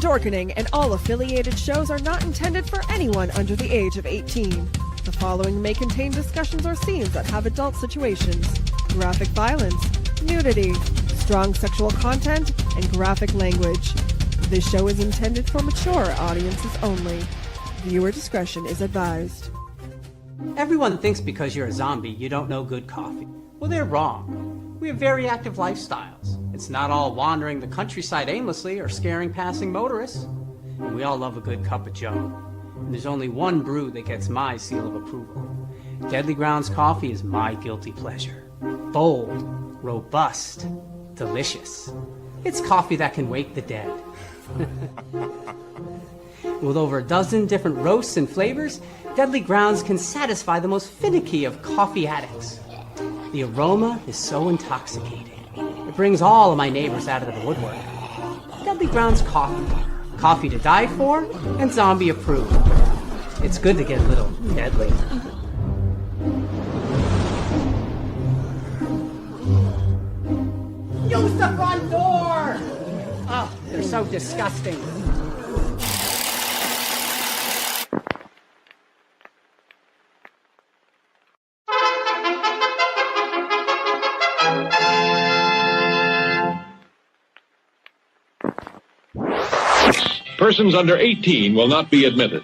Adorkening and all affiliated shows are not intended for anyone under the age of 18. The following may contain discussions or scenes that have adult situations, graphic violence, nudity, strong sexual content, and graphic language. This show is intended for mature audiences only. Viewer discretion is advised. Everyone thinks because you're a zombie, you don't know good coffee. Well, they're wrong. We have very active lifestyles. It's not all wandering the countryside aimlessly or scaring passing motorists. And we all love a good cup of joe. And there's only one brew that gets my seal of approval. Deadly Grounds coffee is my guilty pleasure. Bold, robust, delicious. It's coffee that can wake the dead. With over a dozen different roasts and flavors, Deadly Grounds can satisfy the most finicky of coffee addicts. The aroma is so intoxicating. It brings all of my neighbors out of the woodwork. Deadly Grounds coffee. Coffee to die for and zombie approved. It's good to get a little deadly. Use the front door! Oh, they're so disgusting. Persons under 18 will not be admitted.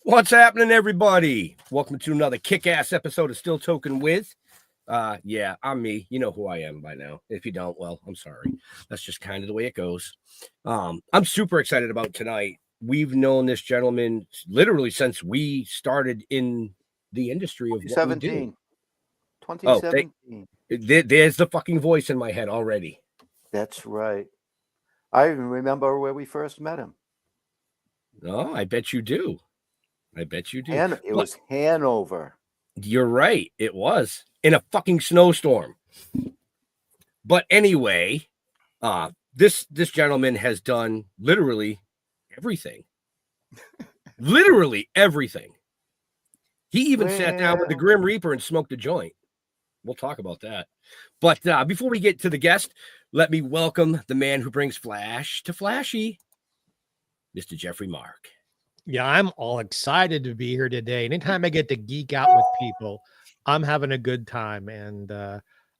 What's happening, everybody? Welcome to another kick-ass episode of Still Toking with. Yeah, I'm me. You know who I am by now. If you don't, well, I'm sorry. That's just kind of the way it goes. I'm super excited about tonight. We've known this gentleman literally since we started in the industry of 2017. 2017. There's the fucking voice in my head already. That's right. I even remember where we first met him. Oh, I bet you do. I bet you do. And it was Hanover. You're right. It was in a fucking snowstorm. But anyway, this gentleman has done literally everything. Literally everything. He even sat down with the Grim Reaper and smoked a joint. We'll talk about that. But before we get to the guest, let me welcome the man who brings flash to flashy, Mr. Jeffrey Mark. Yeah, I'm all excited to be here today. Anytime I get to geek out with people, I'm having a good time. And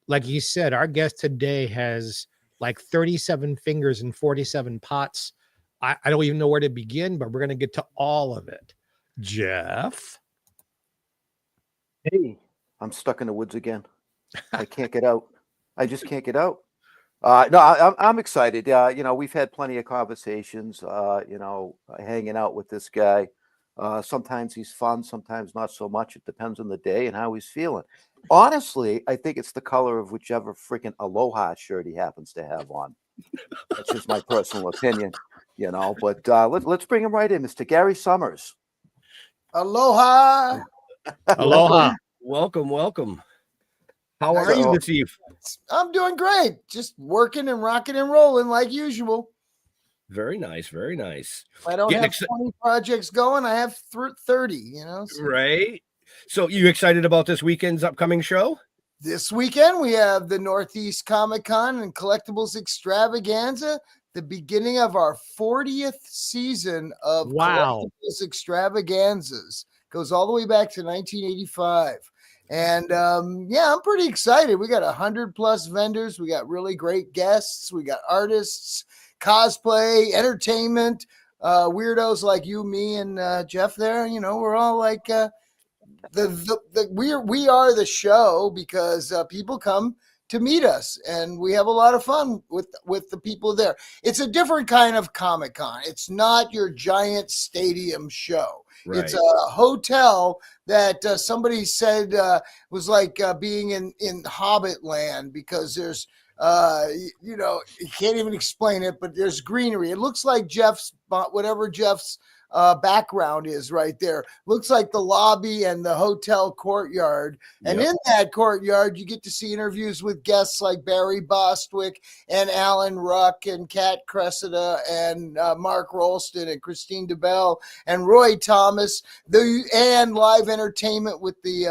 like you said, our guest today has like 37 fingers and 47 pots. I don't even know where to begin, but we're going to get to all of it. Jeff? Hey, I'm stuck in the woods again. I can't get out. I just can't get out. No, I'm excited. We've had plenty of conversations, hanging out with this guy. Sometimes he's fun, sometimes not so much. It depends on the day and how he's feeling. Honestly, I think it's the color of whichever freaking Aloha shirt he happens to have on. That's just my personal opinion. you know. But let's bring him right in, Mr. Gary Sohmers. Aloha. Aloha. Welcome. How Nice are you to- this eve? I'm doing great. Just working and rocking and rolling like usual. Very nice. If I don't Getting have exci- 20 projects going, I have 30, you know. So Right. So you excited about this weekend's upcoming show? this weekend, we have the Northeast Comic Con and Collectibles Extravaganza, the beginning of our 40th season of Wow. Collectibles Extravaganzas. Goes all the way back to 1985. And yeah, I'm pretty excited. We got 100+ vendors. We got really great guests. We got artists, cosplay, entertainment, weirdos like you, me, and Jeff there. You know, we're all like we are the show because people come to meet us, and we have a lot of fun with the people there. It's a different kind of Comic-Con. It's not your giant stadium show. Right. It's a hotel that somebody said was like being in Hobbit land, because there's you know, you can't even explain it, but there's greenery. It looks like whatever Jeff's background is right there. Looks like the lobby and the hotel courtyard. And Yep. in that courtyard, you get to see interviews with guests like Barry Bostwick and Alan Ruck and Kat Cressida and Mark Rolston and Christine DeBelle and Roy Thomas, and live entertainment with the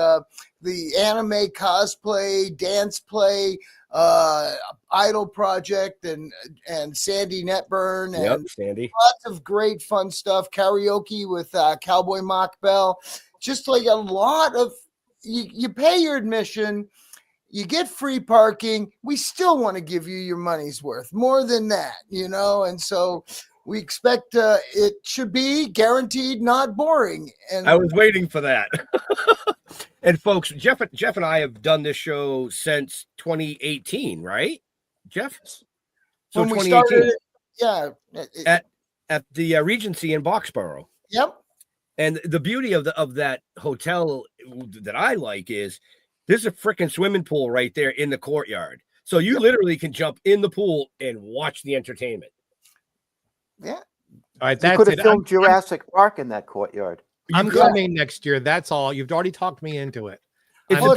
anime cosplay, dance play, Idol Project and Sandy Netburn, and Yep, Sandy. lots of great fun stuff. Karaoke with Cowboy Mock Bell. Just like a lot of you pay your admission, you get free parking. We still want to give you your money's worth, more than that, you know. And so we expect it should be guaranteed not boring. And I was waiting for that. And folks, Jeff and I have done this show since 2018, right? Jeff? So when we 2018 started, yeah, at the Regency in Boxborough. yep. And the beauty of that hotel that I like is there's a freaking swimming pool right there in the courtyard. So you literally can jump in the pool and watch the entertainment. Yeah. All right, You that's could it. have filmed Jurassic Park in that courtyard. I'm could. coming next year. That's all. You've already talked me into it. It's I'm a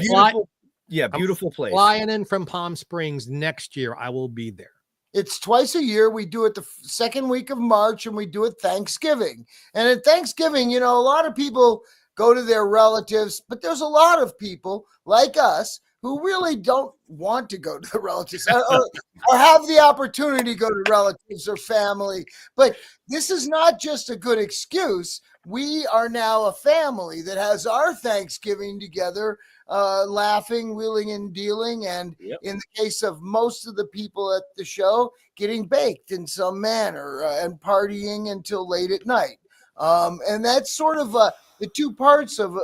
beautiful place. flying in from Palm Springs next year. I will be there. It's twice a year. We do it the second week of March, and we do it Thanksgiving. And at Thanksgiving, you know, a lot of people go to their relatives, but there's a lot of people like us who really don't want to go to the relatives or have the opportunity to go to relatives or family. But this is not just a good excuse. We are now a family that has our Thanksgiving together, laughing, wheeling and dealing. And in the case of most of the people at the show, getting baked in some manner and partying until late at night. And that's sort of the two parts of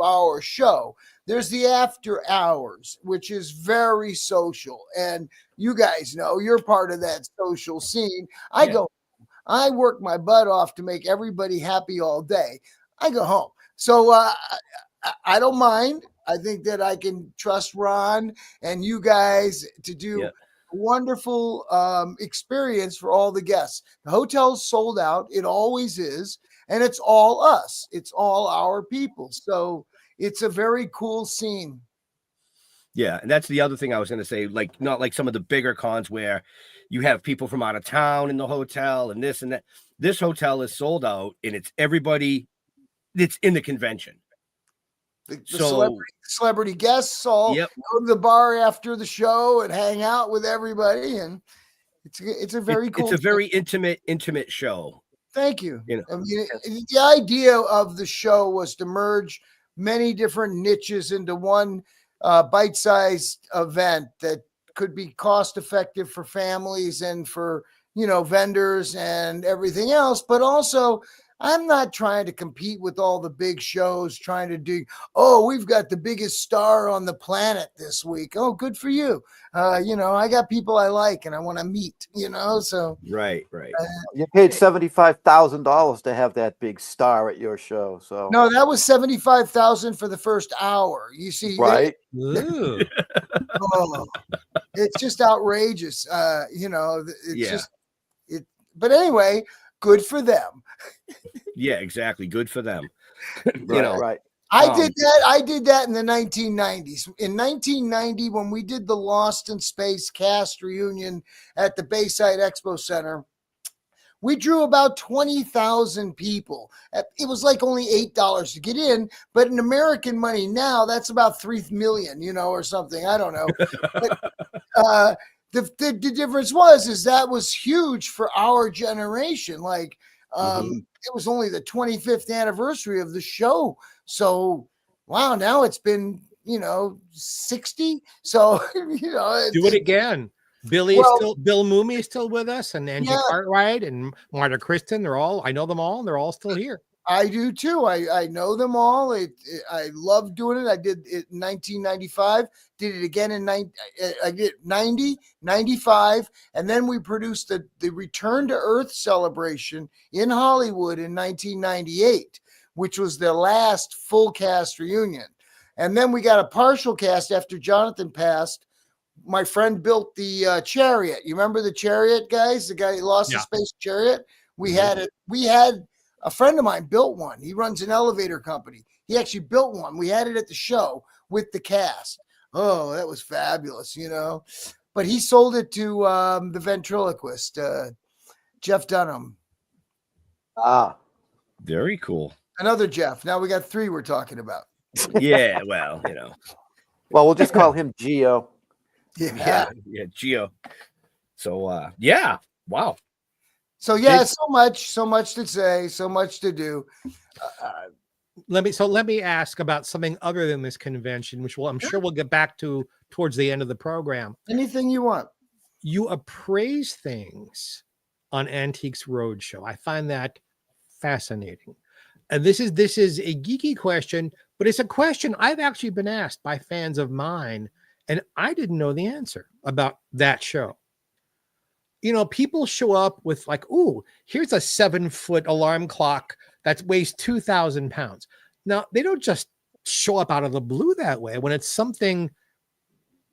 our show. There's the after hours, which is very social. And you guys know you're part of that social scene. I work my butt off to make everybody happy all day. I go home. So I don't mind. I think that I can trust Ron and you guys to do a wonderful experience for all the guests. The hotel's sold out. It always is. And it's all us. It's all our people. So it's a very cool scene. Yeah, and that's the other thing I was going to say, like not like some of the bigger cons where you have people from out of town in the hotel and this and that. This hotel is sold out, and it's everybody that's in the convention. The So celebrity guests all go to the bar after the show and hang out with everybody, and it's a very cool. It's a very intimate show. Thank you. You know, I mean, the idea of the show was to merge many different niches into one bite-sized event that could be cost-effective for families and for, you know, vendors and everything else. But also, I'm not trying to compete with all the big shows, trying to do, oh, we've got the biggest star on the planet this week. Oh, good for you. You know, I got people I like and I want to meet, you know, so. Right. You paid $75,000 to have that big star at your show. So no, that was $75,000 for the first hour. You see, right? It's just outrageous. You know, it's just But anyway, good for them. Yeah, exactly. Good for them. Right. I did that in the 1990s. In 1990, when we did the Lost in Space cast reunion at the Bayside Expo Center, we drew about 20,000 people. It was like only $8 to get in, but in American money now, that's about 3 million, or something. I don't know. But the difference is that was huge for our generation. Like, it was only the 25th anniversary of the show. So, wow, now it's been, 60. So, Do it again. Bill Mooney is still with us, and Angie Cartwright and Marta Kristen. I know them all, and they're all still here. I do too. I know them all. I love doing it. I did it in 1995, did it again in I did 90, 95, and then we produced the Return to Earth celebration in Hollywood in 1998, which was the last full cast reunion. And then we got a partial cast after Jonathan passed. My friend built the chariot. You remember the chariot, guys? The guy who lost the space chariot? We had a friend of mine built one. He runs an elevator company. He actually built one. We had it at the show with the cast. Oh, that was fabulous, But he sold it to the ventriloquist, Jeff Dunham. Ah, very cool. Another Jeff. Now we got 3 we're talking about. Yeah, well, Well, we'll just call him Geo. Yeah, Geo. So, yeah, wow. So so much to say, so much to do. Let me ask about something other than this convention, which I'm sure we'll get back to towards the end of the program. Anything you want. You appraise things on Antiques Road Show. I find that fascinating. And this is a geeky question, but it's a question I've actually been asked by fans of mine, and I didn't know the answer about that show. People show up with like, ooh, here's a 7-foot alarm clock that weighs 2,000 pounds. Now, they don't just show up out of the blue that way. When it's something,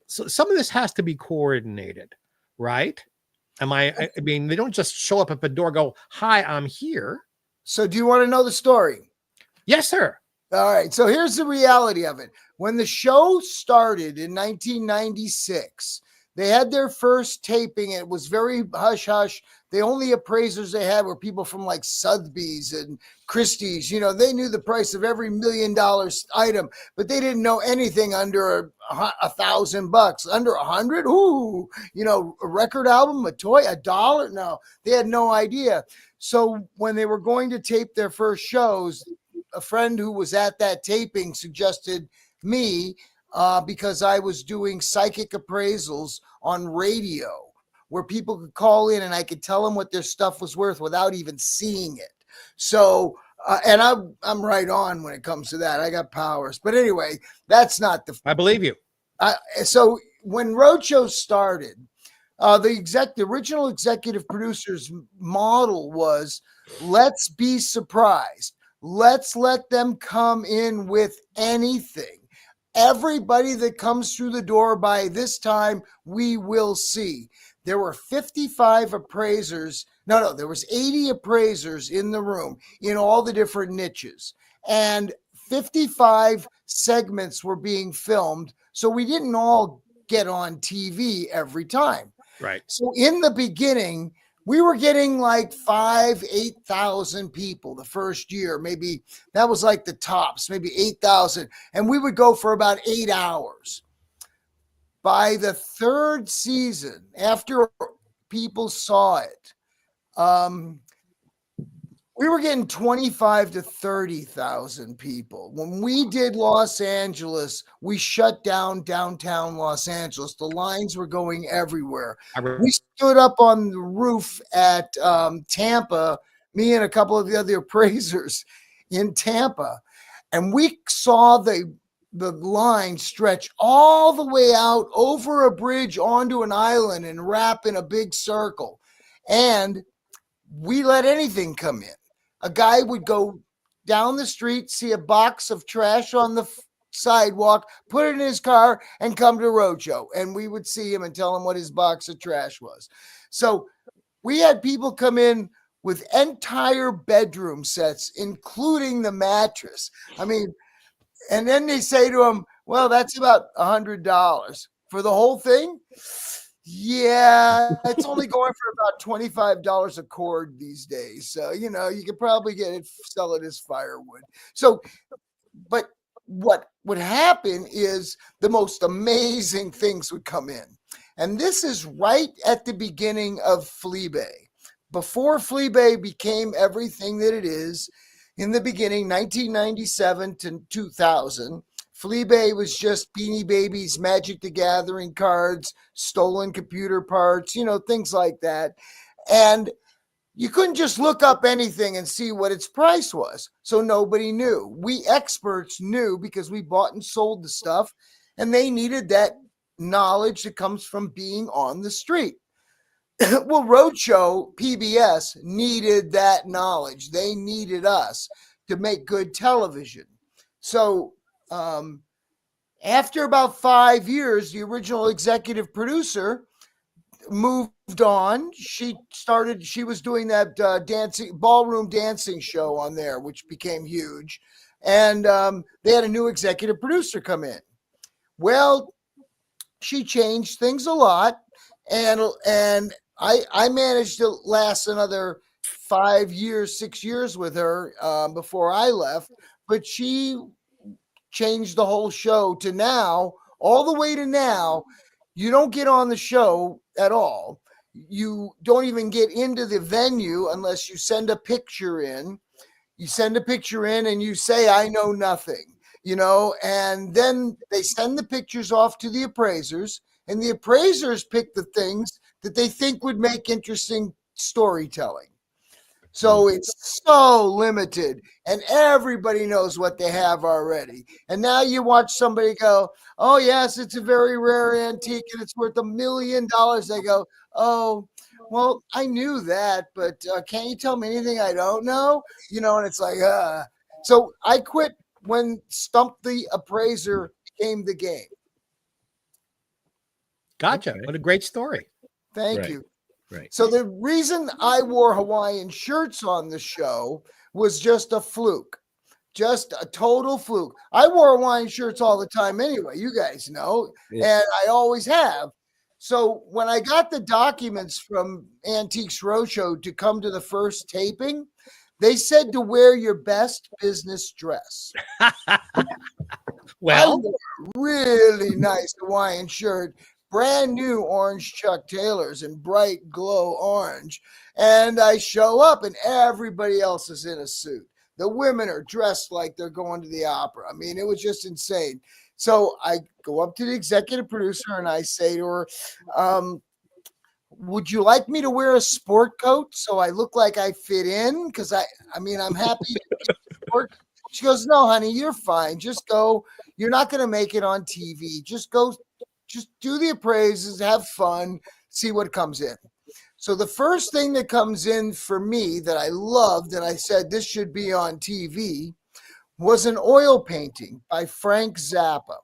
so some of this has to be coordinated, right? I mean, they don't just show up at the door, go, hi, I'm here. So do you want to know the story? Yes, sir. All right. So here's the reality of it. When the show started in 1996, they had their first taping. It was very hush hush. The only appraisers they had were people from like Sotheby's and Christie's. They knew the price of every $1 million item, but they didn't know anything under $1,000. Under 100, ooh, a record album, a toy, $1. No, they had no idea. So when they were going to tape their first shows, a friend who was at that taping suggested me because I was doing psychic appraisals on radio where people could call in and I could tell them what their stuff was worth without even seeing it. So, and I'm right on when it comes to that. I got powers. But anyway, that's not I believe you. So when Roadshow started, the original executive producer's model was, let's be surprised. Let's let them come in with anything. Everybody that comes through the door by this time, we will see. There were 55 appraisers. No, there was 80 appraisers in the room in all the different niches. And 55 segments were being filmed. So we didn't all get on TV every time. Right. So in the beginning, we were getting like 8,000 people the first year. Maybe that was like the tops, maybe 8,000. And we would go for about 8 hours. By the third season, after people saw it, we were getting 25 to 30,000 people. When we did Los Angeles, we shut down downtown Los Angeles. The lines were going everywhere. We stood up on the roof at Tampa, me and a couple of the other appraisers in Tampa, and we saw the line stretch all the way out over a bridge onto an island and wrap in a big circle. And we let anything come in. A guy would go down the street, see a box of trash on the sidewalk, put it in his car, and come to Roadshow. And we would see him and tell him what his box of trash was. So we had people come in with entire bedroom sets, including the mattress. I mean, and then they say to them, well, that's about $100 for the whole thing. Yeah, it's only going for about $25 a cord these days. So, you know, you could probably sell it as firewood. So, but what would happen is the most amazing things would come in. And this is right at the beginning of Fleabay. Before Fleabay became everything that it is, in the beginning, 1997 to 2000, Fleabay was just Beanie Babies, Magic the Gathering cards, stolen computer parts, you know, things like that. And you couldn't just look up anything and see what its price was. So nobody knew. We experts knew because we bought and sold the stuff, and they needed that knowledge that comes from being on the street. Well, Roadshow, PBS, needed that knowledge. They needed us to make good television. So after about 5 years, the original executive producer moved on. She was doing that ballroom dancing show on there, which became huge. And they had a new executive producer come in. Well, she changed things a lot. And I managed to last another 5 years, 6 years with her before I left. But she changed the whole show to now, all the way to now. You don't get on the show at all. You don't even get into the venue unless you send a picture in. You send a picture in and you say, I know nothing, you know, and then they send the pictures off to the appraisers, and the appraisers pick the things that they think would make interesting storytelling. So it's so limited, and everybody knows what they have already. And now you watch somebody go, oh, yes, it's a very rare antique and it's worth $1 million. They go, oh, well, I knew that, but can't you tell me anything I don't know? You know, and it's like, So I quit when Stump the Appraiser became the game. Gotcha. Okay. What a great story. Thank you. Right. So the reason I wore Hawaiian shirts on the show was just a fluke, just a total fluke. I wore Hawaiian shirts all the time anyway, you guys know, and I always have. So when I got the documents from Antiques Roadshow to come to the first taping, they said to wear your best business dress. Well, I wore a really nice Hawaiian shirt, brand new orange Chuck Taylors in bright glow orange. And I show up and everybody else is in a suit. The women are dressed like they're going to the opera. I mean, it was just insane. So I go up to the executive producer and I say to her, would you like me to wear a sport coat so I look like I fit in? Because I mean, I'm happy. She goes, no, honey, you're fine. Just go. You're not going to make it on TV. Just go. Just do the appraisals, have fun, see what comes in. So the first thing that comes in for me that I loved, and I said this should be on TV, was an oil painting by Frank Zappa.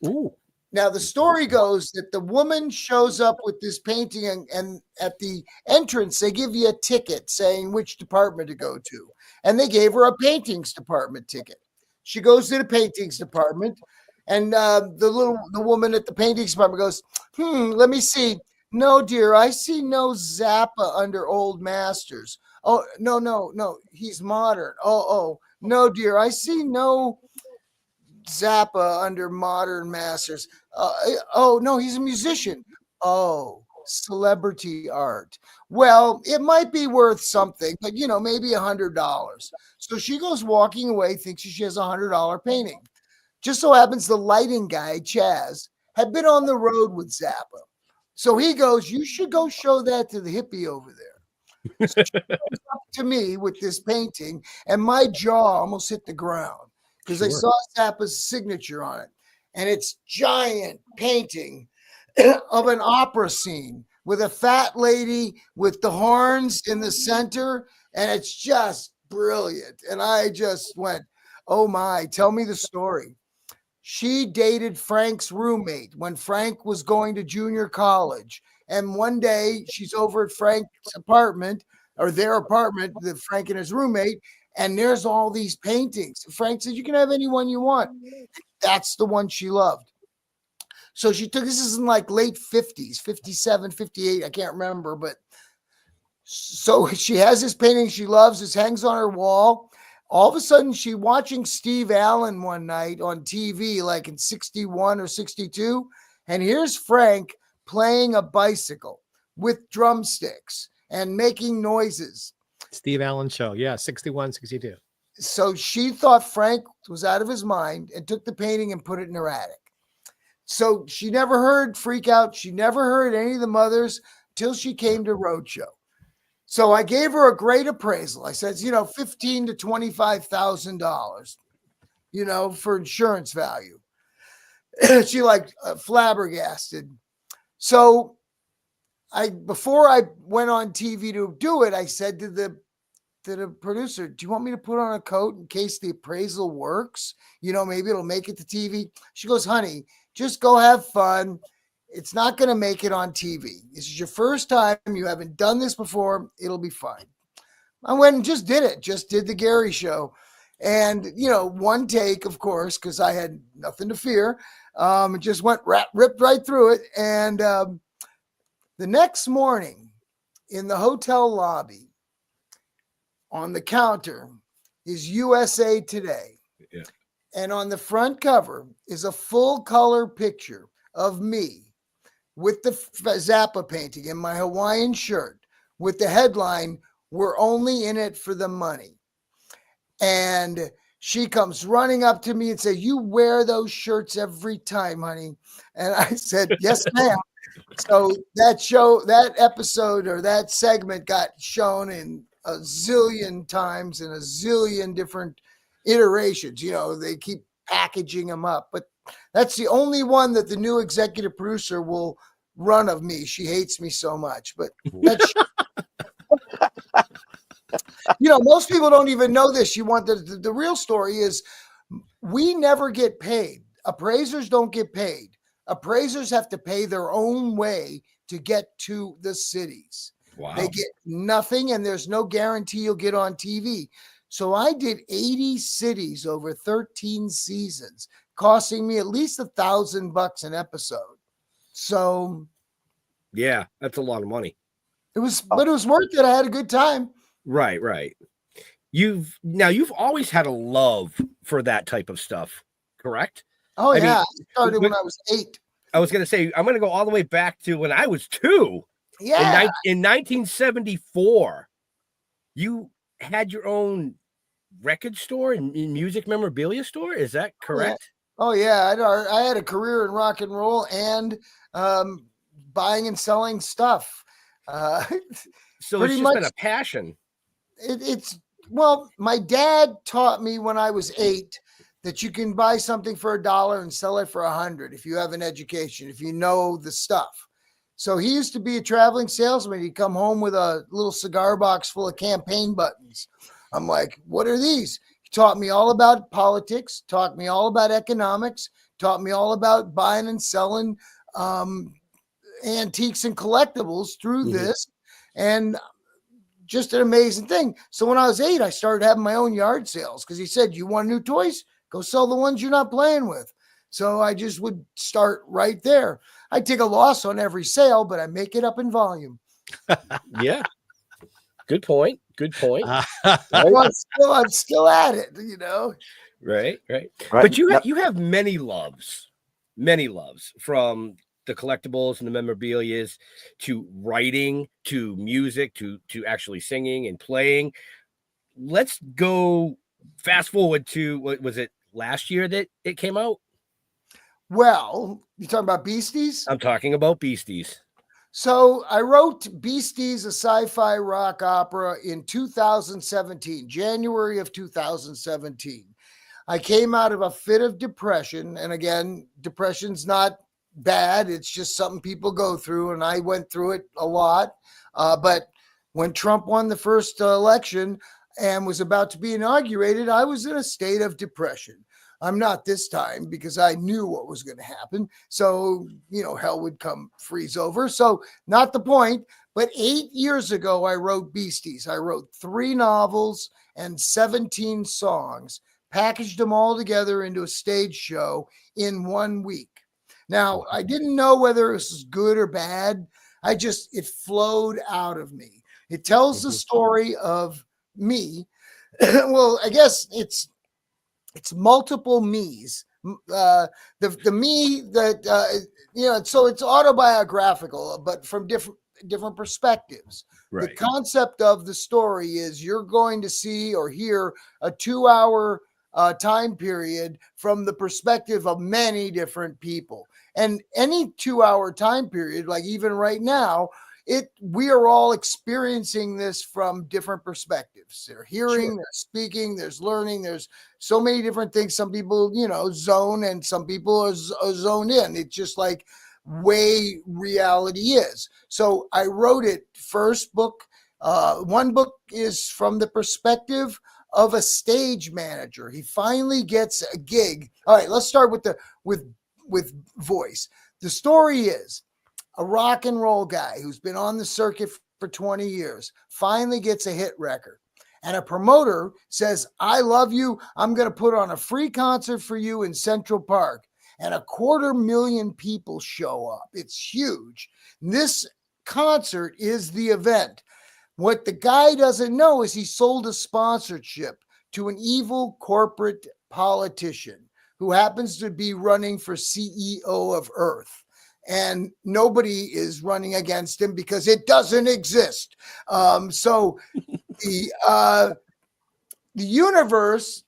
ooh, Now, the story goes that the woman shows up with this painting, and at the entrance, they give you a ticket saying which department to go to. And they gave her a paintings department ticket. She goes to the paintings department. And the woman at the paintings department goes, let me see. No, dear, I see no Zappa under old masters. Oh, no, he's modern. Oh, no, dear, I see no Zappa under modern masters. Oh, no, he's a musician. Oh, celebrity art. Well, it might be worth something, but, you know, maybe $100. So she goes walking away, thinks she has a $100 painting. Just so happens the lighting guy, Chaz, had been on the road with Zappa. So he goes, you should go show that to the hippie over there. So she goes up to me with this painting, and my jaw almost hit the ground because I saw Zappa's signature on it. And it's giant painting of an opera scene with a fat lady with the horns in the center. And it's just brilliant. And I just went, oh my, tell me the story. She dated Frank's roommate when Frank was going to junior college, And one day she's over at Frank's apartment or their apartment, Frank and his roommate, and there's all these paintings. Frank said, you can have any one you want. That's the one she loved. So she took, this is in like late 50s, 57, 58, I can't remember, but so she has this painting she loves. It hangs on her wall. All of a sudden, she's watching Steve Allen one night on TV, like in 61 or 62. And here's Frank playing a bicycle with drumsticks and making noises. Steve Allen show. Yeah, 61, 62. So she thought Frank was out of his mind and took the painting and put it in her attic. So she never heard Freak Out. She never heard any of the mothers till she came to Roadshow. So I gave her a great appraisal. I said, $15,000 to $25,000, for insurance value. She flabbergasted. So before I went on TV to do it, I said to the producer, do you want me to put on a coat in case the appraisal works? Maybe it'll make it to TV. She goes, honey, just go have fun. It's not going to make it on TV. This is your first time. You haven't done this before. It'll be fine. I went and just did it. Just did the Gary show. And, one take, of course, because I had nothing to fear. It just ripped right through it. And the next morning in the hotel lobby on the counter is USA Today. Yeah. And on the front cover is a full color picture of me with the Zappa painting and my Hawaiian shirt with the headline, we're only in it for the money. And she comes running up to me and says, you wear those shirts every time, honey. And I said, yes, ma'am. So that episode or that segment got shown in a zillion times in a zillion different iterations. They keep packaging them up, but that's the only one that the new executive producer will run of me. She hates me so much, but that's, most people don't even know this. You want the real story is we never get paid. Appraisers don't get paid. Appraisers have to pay their own way to get to the cities. Wow. They get nothing, and there's no guarantee you'll get on TV. So I did 80 cities over 13 seasons, costing me at least $1,000 an episode. So yeah, that's a lot of money. But it was worth it. I had a good time. Right. You've always had a love for that type of stuff, correct? Oh, I started when I was 8. I was going to say, I'm going to go all the way back to when I was 2. Yeah. In 1974, you had your own record store and music memorabilia store. Is that correct? Oh, yeah. I had a career in rock and roll and buying and selling stuff. So it's just been a passion. My dad taught me when I was 8 that you can buy something for $1 and sell it for $100 if you have an education, if you know the stuff. So he used to be a traveling salesman. He'd come home with a little cigar box full of campaign buttons. I'm like, what are these? He taught me all about politics, taught me all about economics, taught me all about buying and selling antiques and collectibles through this. And just an amazing thing. So when I was 8, I started having my own yard sales because he said, you want new toys? Go sell the ones you're not playing with. So I just would start right there. I take a loss on every sale, but I make it up in volume. Yeah. Good point. I'm still at it, Right. But you have many loves from the collectibles and the memorabilia to writing, to music, to actually singing and playing. Let's go fast forward to, what was it, last year that it came out? Well, you talking about Beasties? I'm talking about Beasties. So I wrote Beasties, a Sci-Fi Rock Opera in 2017, January of 2017. I came out of a fit of depression. And again, depression's not bad. It's just something people go through. And I went through it a lot. But when Trump won the first election and was about to be inaugurated, I was in a state of depression. I'm not this time because I knew what was going to happen. So, hell would come freeze over. So, not the point. But 8 years ago, I wrote Beasties. I wrote 3 novels and 17 songs, packaged them all together into a stage show in 1 week. Now, I didn't know whether it was good or bad. It flowed out of me. It tells the story of me. Well, I guess it's multiple me's. The me that so it's autobiographical, but from different perspectives. Right. The concept of the story is you're going to see or hear a 2-hour time period from the perspective of many different people. And any 2-hour time period, like even right now, we are all experiencing this from different perspectives. They're hearing, they're speaking, there's learning, there's so many different things. Some people, zone, and some people are zoned in. It's just like way reality is. So I wrote it. First book, one book is from the perspective of a stage manager. He finally gets a gig. All right, let's start with voice. The story is a rock and roll guy who's been on the circuit for 20 years finally gets a hit record. And a promoter says, I love you. I'm going to put on a free concert for you in Central Park. And 250,000 people show up. It's huge. This concert is the event. What the guy doesn't know is he sold a sponsorship to an evil corporate politician who happens to be running for CEO of Earth. And nobody is running against him because it doesn't exist. So the universe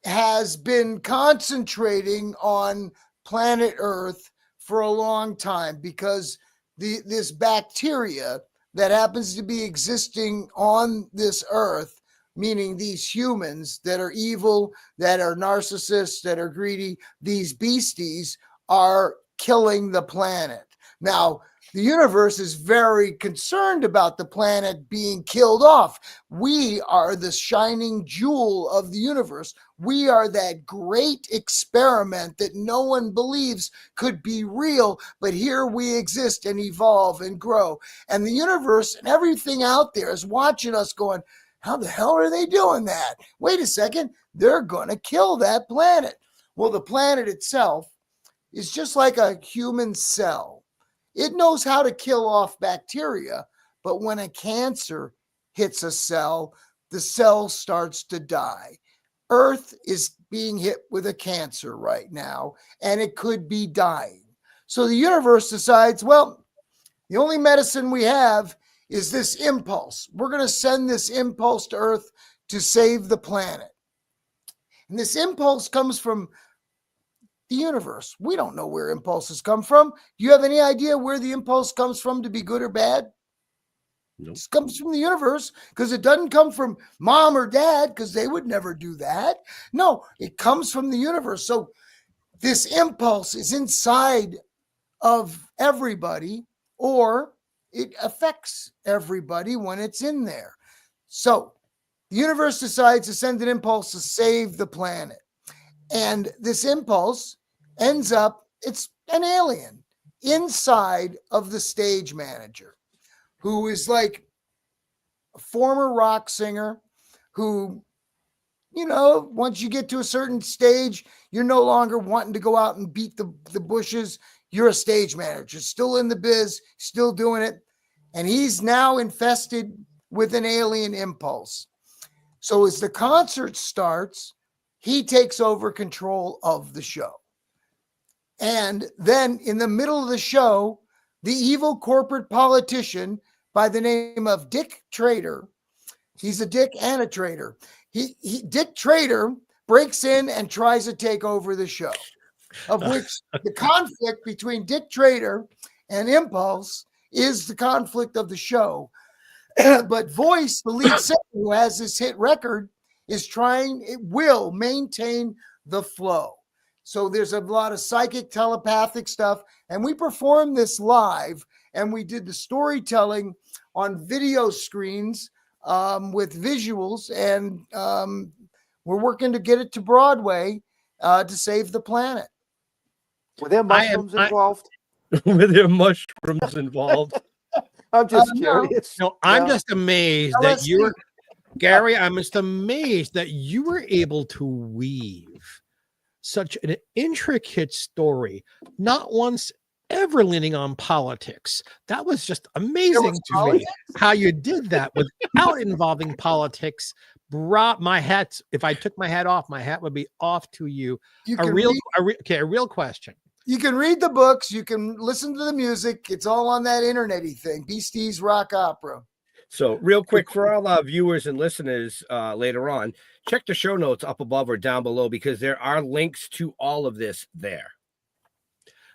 has been concentrating on planet Earth for a long time because this bacteria that happens to be existing on this Earth, meaning these humans that are evil, that are narcissists, that are greedy, these beasties are killing the planet. Now, the universe is very concerned about the planet being killed off. We are the shining jewel of the universe. We are that great experiment that no one believes could be real, but here we exist and evolve and grow. And the universe and everything out there is watching us going, how the hell are they doing that? Wait a second, they're going to kill that planet. Well, the planet itself is just like a human cell. It knows how to kill off bacteria, but when a cancer hits a cell, the cell starts to die. Earth is being hit with a cancer right now, and it could be dying. So the universe decides, well, the only medicine we have is this impulse. We're going to send this impulse to Earth to save the planet. And this impulse comes from the universe. We don't know where impulses come from. Do you have any idea where the impulse comes from to be good or bad? Nope. It comes from the universe because it doesn't come from mom or dad because they would never do that. No, it comes from the universe. So this impulse is inside of everybody, or it affects everybody when it's in there. So the universe decides to send an impulse to save the planet. And this impulse ends up, it's an alien inside of the stage manager, who is like a former rock singer who, once you get to a certain stage, you're no longer wanting to go out and beat the bushes. You're a stage manager, still in the biz, still doing it. And he's now infested with an alien impulse. So as the concert starts, he takes over control of the show. And then in the middle of the show, the evil corporate politician by the name of Dick Trader, he's a dick and a traitor. Dick Trader breaks in and tries to take over the show, of which the conflict between Dick Trader and Impulse is the conflict of the show. But Voice, the lead singer who has this hit record, it will maintain the flow. So there's a lot of psychic telepathic stuff. And we performed this live, and we did the storytelling on video screens with visuals. And we're working to get it to Broadway to save the planet. Were there mushrooms involved? Were there mushrooms involved? I'm just No. curious. No, I'm No. just amazed that you were, Gary, I'm just amazed that you were able to weave such an intricate story, not once ever leaning on politics. That was just amazing to me how you did that without involving politics. Brought my hat. If I took my hat off, my hat would be off to you. A real question. You can read the books. You can listen to the music. It's all on that internet-y thing. Beasties Rock Opera. So real quick for all our viewers and listeners later on, check the show notes up above or down below because there are links to all of this there.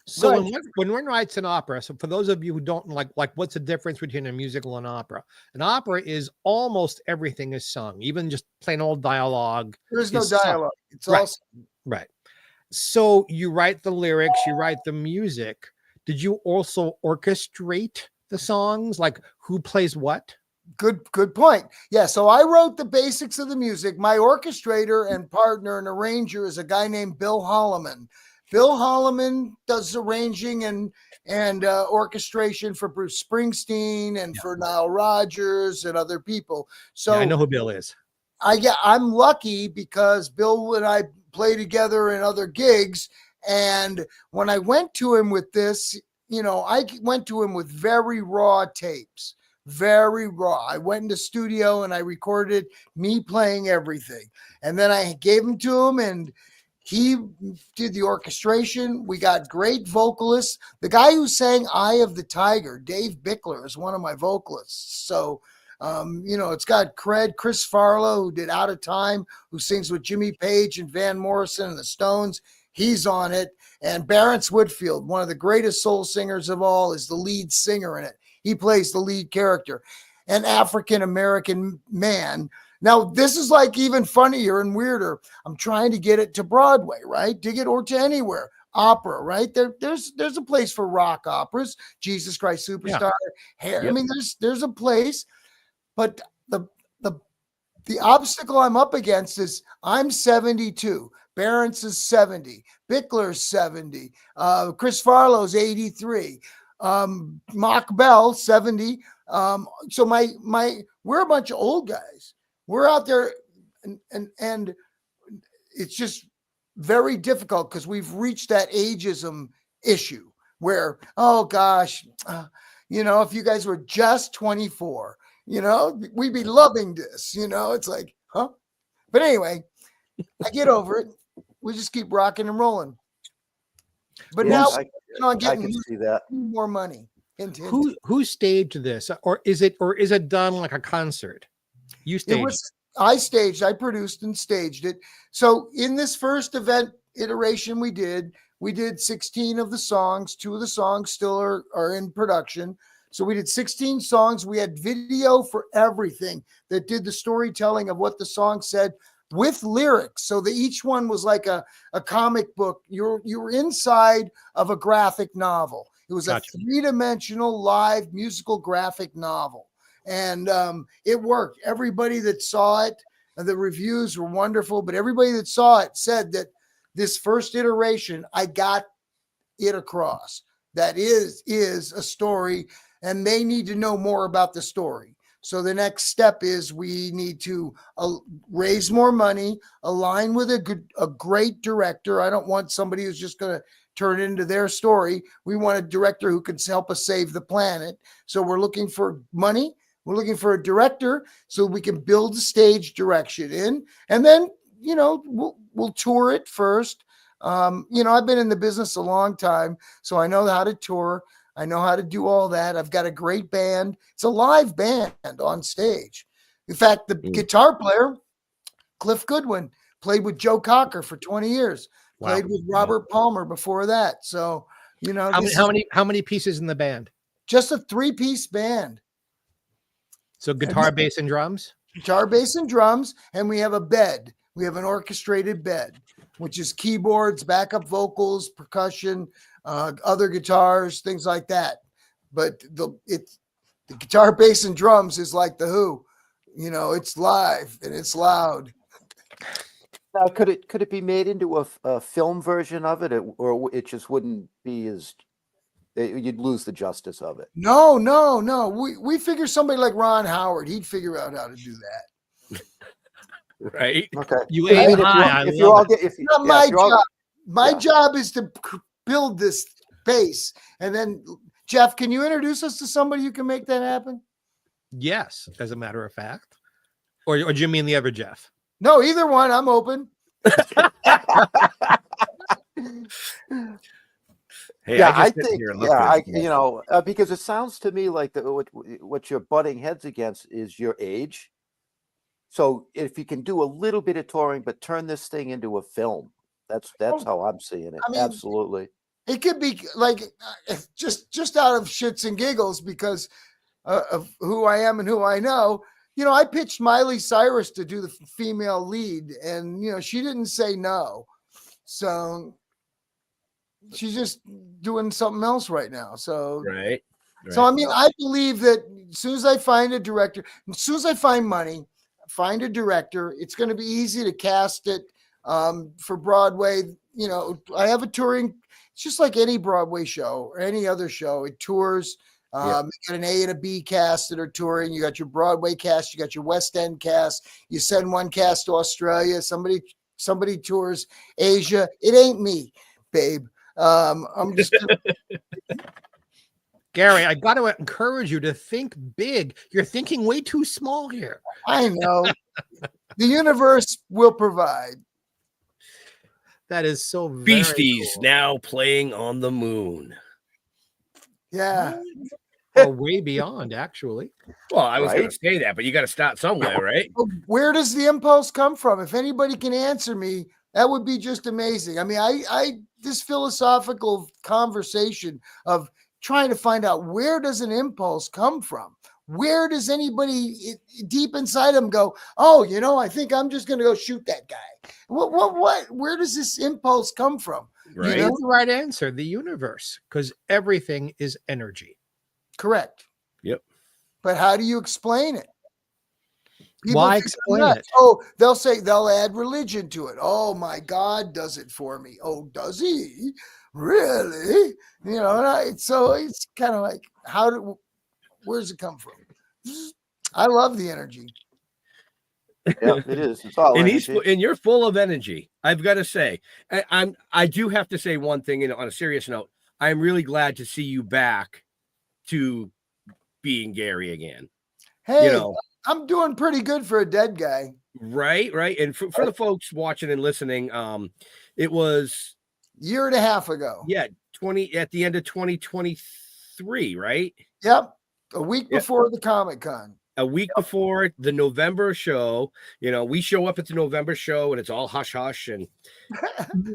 So when one writes an opera, so for those of you who don't like what's the difference between a musical and opera? An opera is almost everything is sung, even just plain old dialogue. There's no dialogue. It's right. all Right. So you write the lyrics, you write the music. Did you also orchestrate the songs? Like who plays what? Good point. Yeah, so I wrote the basics of the music. My orchestrator and partner and arranger is a guy named Bill Holloman. Bill Holloman does arranging and orchestration for Bruce Springsteen and for Nile Rodgers and other people. So I know who Bill is. I'm lucky because Bill and I play together in other gigs. And when I went to him with this, I went to him with very raw tapes. Very raw. I went in the studio and I recorded me playing everything. And then I gave them to him and he did the orchestration. We got great vocalists. The guy who sang Eye of the Tiger, Dave Bickler, is one of my vocalists. So, it's got Chris Farlow, who did Out of Time, who sings with Jimmy Page and Van Morrison and the Stones. He's on it. And Barrence Whitfield, one of the greatest soul singers of all, is the lead singer in it. He plays the lead character, an African-American man. Now, this is like even funnier and weirder. I'm trying to get it to Broadway, right? Or to anywhere. Opera, right? There's a place for rock operas. Jesus Christ Superstar. Hair. Yep. I mean, there's a place, but the obstacle I'm up against is I'm 72. Barrence is 70. Bickler's 70. Chris Farlow's 83. Mock Bell 70. So we're a bunch of old guys. We're out there and it's just very difficult because we've reached that ageism issue where, oh gosh, if you guys were just 24, we'd be loving this, it's like, huh? But anyway, I get over it. We just keep rocking and rolling. But now I'm getting more money. Who staged this, or is it done like a concert? You staged. I produced and staged it. So in this first event iteration we did 16 of the songs. 2 of the songs still are in production. So we did 16 songs. We had video for everything that did the storytelling of what the song said with lyrics. So that each one was like a comic book. You were inside of a graphic novel. It was a 3-dimensional live musical graphic novel. And it worked. Everybody that saw it, the reviews were wonderful, but everybody that saw it said that this first iteration, I got it across. That is a story, and they need to know more about the story. So the next step is we need to raise more money, align with a great director. I don't want somebody who's just going to turn it into their story. We want a director who can help us save the planet. So we're looking for money. We're looking for a director so we can build the stage direction in, and then, we'll tour it first. I've been in the business a long time, so I know how to tour. I know how to do all that. I've got a great band. It's a live band on stage. In fact, the guitar player, Cliff Goodwin, played with Joe Cocker for 20 years. Wow. Played with Robert Palmer before that. So, how many pieces in the band? Just a 3-piece band. So guitar, bass, and drums? Guitar, bass, and drums. And we have a bed. We have an orchestrated bed, which is keyboards, backup vocals, percussion, other guitars, things like that. But the guitar, bass, and drums is like the Who. It's live and it's loud. Now, could it be made into a film version of it, or it just wouldn't be you'd lose the justice of it? No, no, no. We figure somebody like Ron Howard, he'd figure out how to do that. Right? Okay. You I aim mean, high. if you're all, Not my if you're all- job. My yeah. job is to build this base. And then, Jeff, can you introduce us to somebody who can make that happen? Yes, as a matter of fact. Or do you mean the other Jeff? No, either one. I'm open. Hey, Yeah, I just sit think, here and look yeah, good. because it sounds to me like what you're butting heads against is your age. So if you can do a little bit of touring, but turn this thing into a film, that's how I'm seeing it. I mean, Absolutely. It could be like just out of shits and giggles because of who I am and who I know. I pitched Miley Cyrus to do the female lead, and she didn't say no. So she's just doing something else right now. So Right. So I mean, I believe that as soon as I find a director, as soon as I find money, find a director, it's going to be easy to cast it for Broadway. I have a touring. It's just like any Broadway show or any other show. It tours. You got an A and a B cast that are touring. You got your Broadway cast. You got your West End cast. You send one cast to Australia. Somebody tours Asia. It ain't me, babe. I'm just. Gary, I got to encourage you to think big. You're thinking way too small here. I know. The universe will provide. That is so very Beasties cool. now playing on the moon. Yeah. Or way beyond, actually. Well, I was going Right? to say that, but you got to start somewhere, right? Where does the impulse come from? If anybody can answer me, that would be just amazing. I mean, I this philosophical conversation of trying to find out where does an impulse come from? Where does anybody deep inside them go, oh, I think I'm just going to go shoot that guy. What? Where does this impulse come from? Right. That's the right answer. The universe, because everything is energy. Correct. Yep. But how do you explain it? Why think I'm explain nuts. it? Oh, they'll add religion to it. Oh, my God does it for me. Oh, does he? Really? So it's kind of like, where's it come from? I love the energy. Yeah, it is. It's all And energy. and you're full of energy. I've got to say, I do have to say one thing, and on a serious note, I'm really glad to see you back to being Gary again. Hey, I'm doing pretty good for a dead guy. Right. And for the folks watching and listening, it was year and a half ago. Yeah, at the end of 2023, right? Yep. A week before the Comic-Con. A week before the November show. We show up at the November show and it's all hush hush. And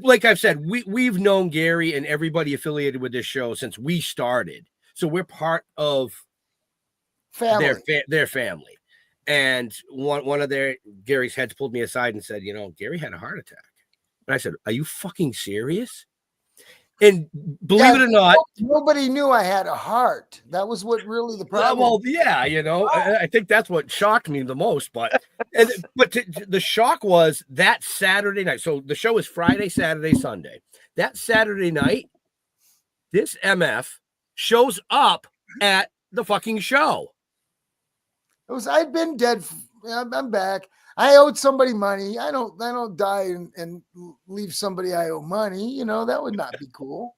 like I've said, we've known Gary and everybody affiliated with this show since we started. So we're part of their family. And one of Gary's heads pulled me aside and said, Gary had a heart attack. And I said, are you fucking serious? And believe it or not, nobody knew I had a heart. That was what really the problem. Well, yeah, I think that's what shocked me the most. But the shock was that Saturday night. So the show is Friday, Saturday, Sunday. That Saturday night, this MF shows up at the fucking show. I'd been dead. I'm back. I owed somebody money. I don't die and leave somebody I owe money. That would not be cool.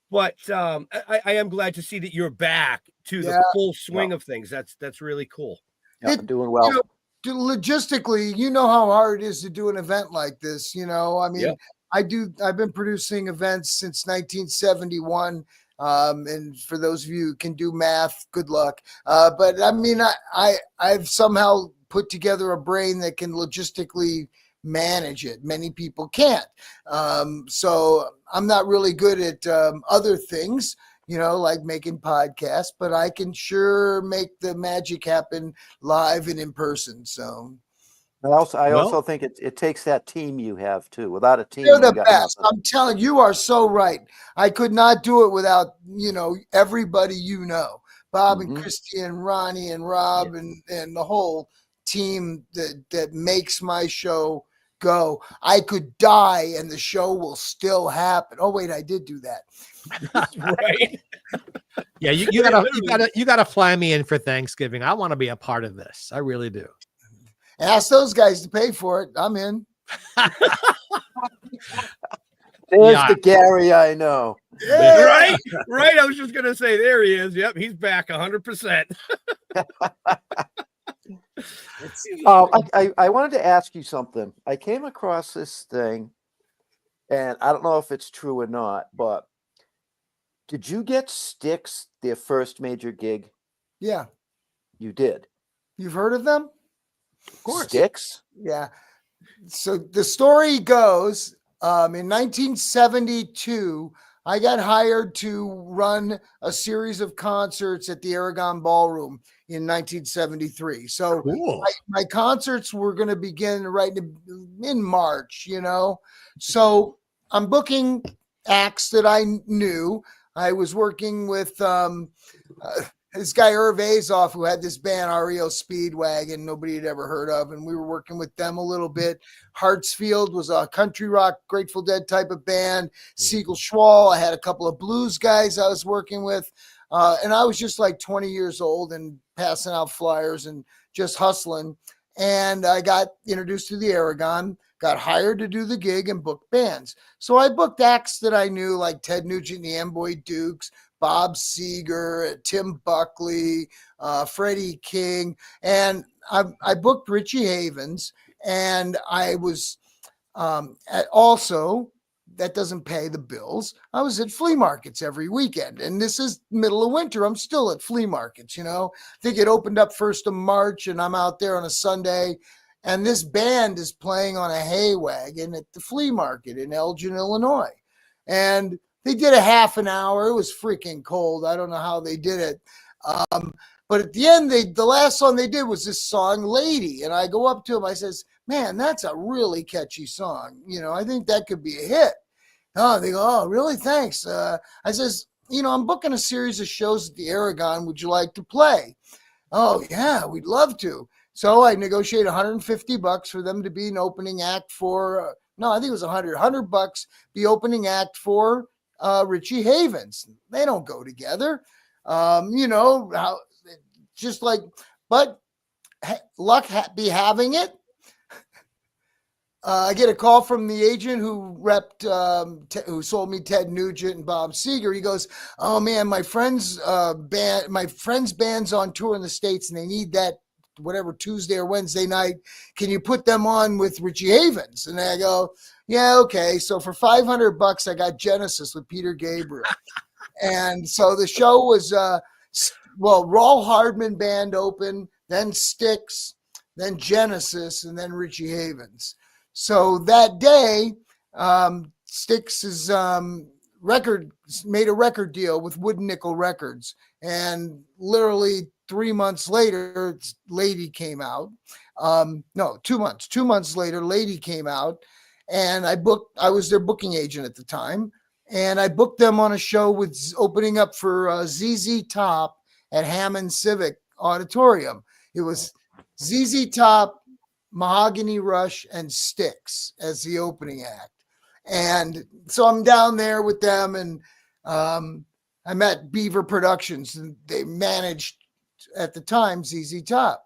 But I am glad to see that you're back to the full swing of things. That's really cool. Yeah, I'm doing well. Logistically, how hard it is to do an event like this. I mean, I've been producing events since 1971. And for those of you who can do math, good luck. But I mean, I've somehow put together a brain that can logistically manage it. Many people can't. So I'm not really good at other things, like making podcasts, but I can sure make the magic happen live and in person. So I also think it takes that team you have too. Without a team, you're the best. I'm telling you, are so right. I could not do it without everybody. Bob and Christy and Ronnie and Rob and the whole team that makes my show go. I could die and the show will still happen. Oh, wait, I did do that. Right. Yeah, you gotta fly me in for Thanksgiving. I want to be a part of this. I really do. Ask those guys to pay for it. I'm in. There's Yeah. the Gary I know. Right. Right. I was just gonna say, there he is. Yep, he's back 100%. I wanted to ask you something. I came across this thing, and I don't know if it's true or not, but did you get Styx their first major gig? Yeah. You did. You've heard of them? Of course. Styx? Yeah. So the story goes, in 1972, I got hired to run a series of concerts at the Aragon Ballroom in 1973. So Cool. my concerts were going to begin right in March, you know. So I'm booking acts that I knew. I was working with this guy Irv Azoff, who had this band REO Speedwagon nobody had ever heard of, and we were working with them a little bit. Hartsfield was a country rock Grateful Dead type of band. Siegel Schwall, I had a couple of blues guys I was working with, and I was just like 20 years old and passing out flyers and just hustling. And I got introduced to the Aragon, got hired to do the gig and book bands. So I booked acts that I knew, like Ted Nugent and the Amboy Dukes, Bob Seger, Tim Buckley, Freddie King, and I booked Richie Havens, and I was also, that doesn't pay the bills, I was at flea markets every weekend, and this is middle of winter. I'm still at flea markets, you know. I think it opened up 1st of March, and I'm out there on a Sunday, and this band is playing on a hay wagon at the flea market in Elgin, Illinois, and they did a half an hour. It was freaking cold. I don't know how they did it. But at the end, the last song they did was this song, Lady. And I go up to him. I says, man, that's a really catchy song. You know, I think that could be a hit. Oh, they go, oh, really? Thanks. I says, you know, I'm booking a series of shows at the Aragon. Would you like to play? Oh, yeah, we'd love to. So I negotiated $150 for them to be an opening act for, no, I think it was $100 be opening act for Richie Havens. They don't go together. You know, how, just like, but luck be having it. I get a call from the agent who who sold me Ted Nugent and Bob Seger. He goes, oh man, my friend's band's on tour in the States and they need that whatever Tuesday or Wednesday night. Can you put them on with Richie Havens? And I go, yeah, okay. So for $500, I got Genesis with Peter Gabriel. And so the show was, Raul Hardman band open, then Styx, then Genesis, and then Richie Havens. So that day, Styx made a record deal with Wooden Nickel Records. And literally 3 months later, Lady came out. No, 2 months. 2 months later, Lady came out. And I was their booking agent at the time. And I booked them on a show with opening up for ZZ Top at Hammond Civic Auditorium. It was ZZ Top, Mahogany Rush, and Styx as the opening act. And so I'm down there with them, and I'm at Beaver Productions, and they managed at the time ZZ Top.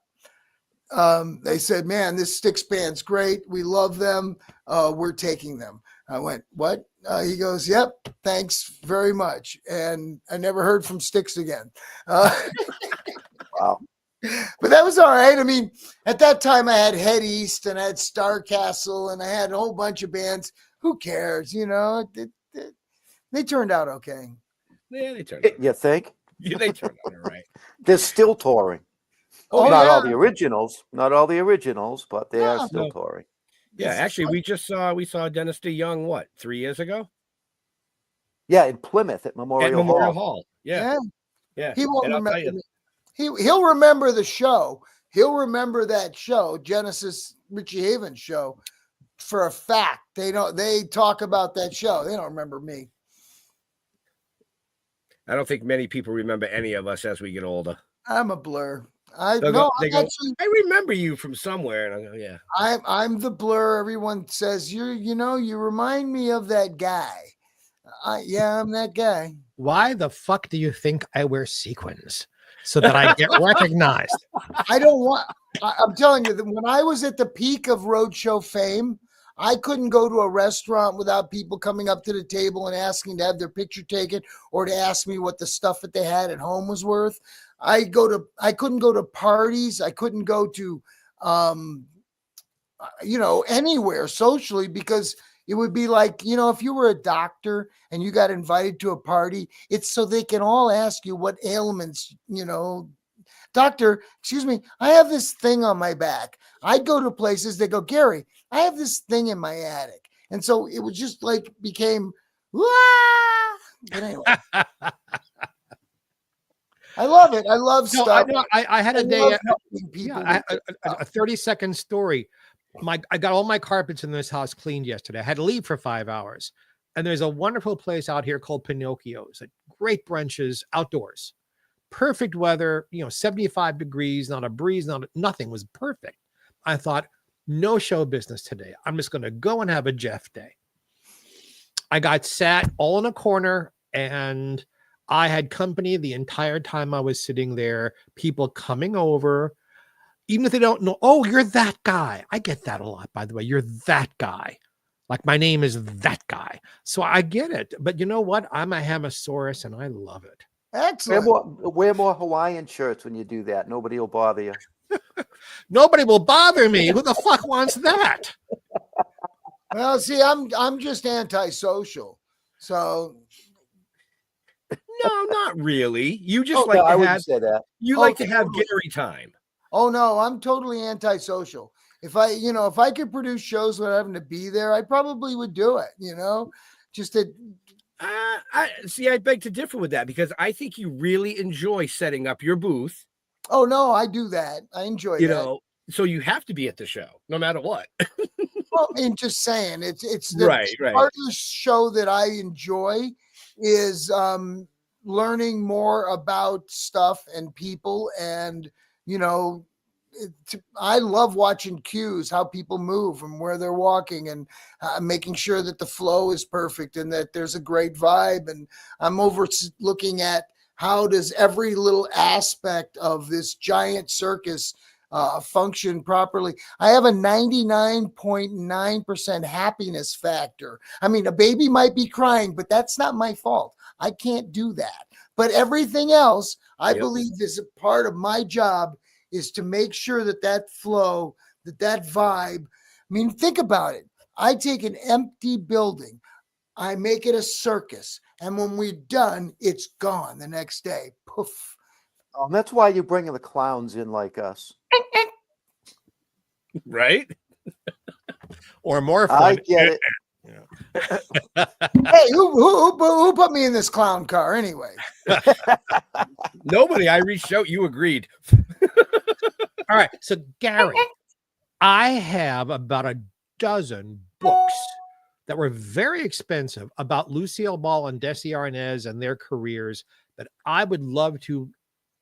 They said, man, this Styx band's great. We love them. We're taking them. I went, what? He goes, yep, thanks very much. And I never heard from Styx again. Wow. But that was all right. I mean, at that time I had Head East and I had Star Castle and I had a whole bunch of bands. Who cares? You know, they turned out okay. Yeah, they turned out. You think? Yeah, they turned out all right. They're still touring. Oh, not yeah. all the originals, but they are still No. touring. Yeah, actually, we saw Dennis DeYoung, what, 3 years ago? Yeah, in Plymouth at Memorial Hall. Yeah. Yeah. He won't And I'll tell remember. you, He'll remember the show. He'll remember that show, Genesis Richie Havens show, for a fact. They talk about that show. They don't remember me. I don't think many people remember any of us as we get older. I'm a blur. I They'll no, go, they I'm go, actually I remember you from somewhere. And I go, yeah. I'm the blur. Everyone says you remind me of that guy. Yeah, I'm that guy. Why the fuck do you think I wear sequins? So that I get recognized. I don't want. I'm telling you that when I was at the peak of roadshow fame, I couldn't go to a restaurant without people coming up to the table and asking to have their picture taken or to ask me what the stuff that they had at home was worth. I couldn't go to parties. I couldn't go to, anywhere socially because it would be like, if you were a doctor and you got invited to a party, it's so they can all ask you what ailments, doctor, excuse me, I have this thing on my back. I'd go to places, they go, Gary, I have this thing in my attic. And so it was just like became, wah! But anyway. I love it. I love stuff. I had a day, a 30-second story. I got all my carpets in this house cleaned yesterday. I had to leave for 5 hours. And there's a wonderful place out here called Pinocchio's. Great brunches outdoors. Perfect weather, 75 degrees, not a breeze, nothing was perfect. I thought, no show business today. I'm just going to go and have a Jeff day. I got sat all in a corner and I had company the entire time I was sitting there, people coming over, even if they don't know, oh, you're that guy. I get that a lot, by the way. You're that guy. Like my name is that guy. So I get it. But you know what? I'm a Hamasaurus and I love it. Excellent. Wear more Hawaiian shirts when you do that. Nobody will bother you. Nobody will bother me. Who the fuck wants that? Well, see, I'm just antisocial. So No, not really. You just I wouldn't say that. You like to have Gary time. Oh no, I'm totally antisocial. If I could produce shows without having to be there, I probably would do it. Just to. I beg to differ with that because I think you really enjoy setting up your booth. Oh no, I do that. I enjoy that. So you have to be at the show no matter what. Well, I'm just saying it's the right. part of the show that I enjoy is learning more about stuff and people and I love watching cues, how people move and where they're walking and making sure that the flow is perfect and that there's a great vibe. And I'm looking at how does every little aspect of this giant circus function properly. I have a 99.9% happiness factor. I mean, a baby might be crying, but that's not my fault. I can't do that. But everything else, I believe is a part of my job is to make sure that flow, that vibe. I mean, think about it. I take an empty building, I make it a circus, and when we're done, it's gone the next day. Poof. Oh, that's why you're bringing the clowns in like us. Right? Or more fun. I get it. Hey, who put me in this clown car anyway? Nobody. I reached out. You agreed. All right. So, Gary, I have about a dozen books that were very expensive about Lucille Ball and Desi Arnaz and their careers that I would love to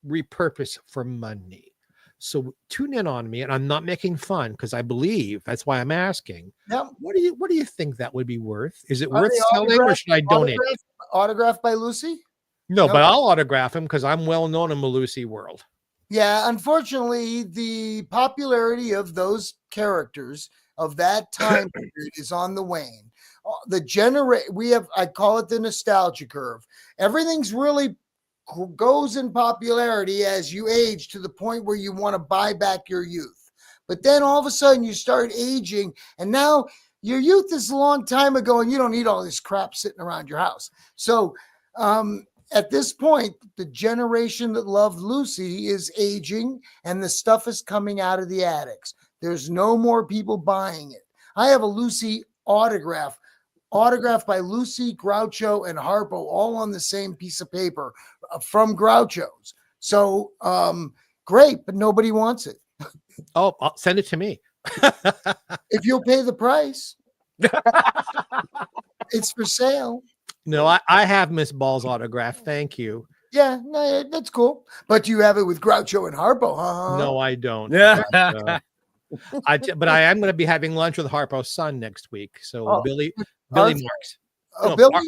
repurpose for money. So tune in on me, and I'm not making fun because I believe that's why I'm asking. Yep. What do you think that would be worth? Is it worth selling, or should I donate? Autographed by Lucy? No, but I'll autograph him because I'm well known in the Lucy world. Yeah, unfortunately, the popularity of those characters of that time period is on the wane. I call it the nostalgia curve. Everything's really goes in popularity as you age to the point where you want to buy back your youth. But then all of a sudden you start aging, and now your youth is a long time ago and you don't need all this crap sitting around your house. So at this point, the generation that loved Lucy is aging and the stuff is coming out of the attics. There's no more people buying it. I have a Lucy autographed by Lucy, Groucho, and Harpo, all on the same piece of paper from Groucho's. So great, but nobody wants it. Oh, I'll send it to me. If you'll pay the price. It's for sale. No, I have Miss Ball's autograph. Thank you. Yeah, no, that's cool. But you have it with Groucho and Harpo, huh? No, I don't. Yeah. But I am going to be having lunch with Harpo's son next week. So Oh, Billy Arthur? Marks. Oh, No, Billy?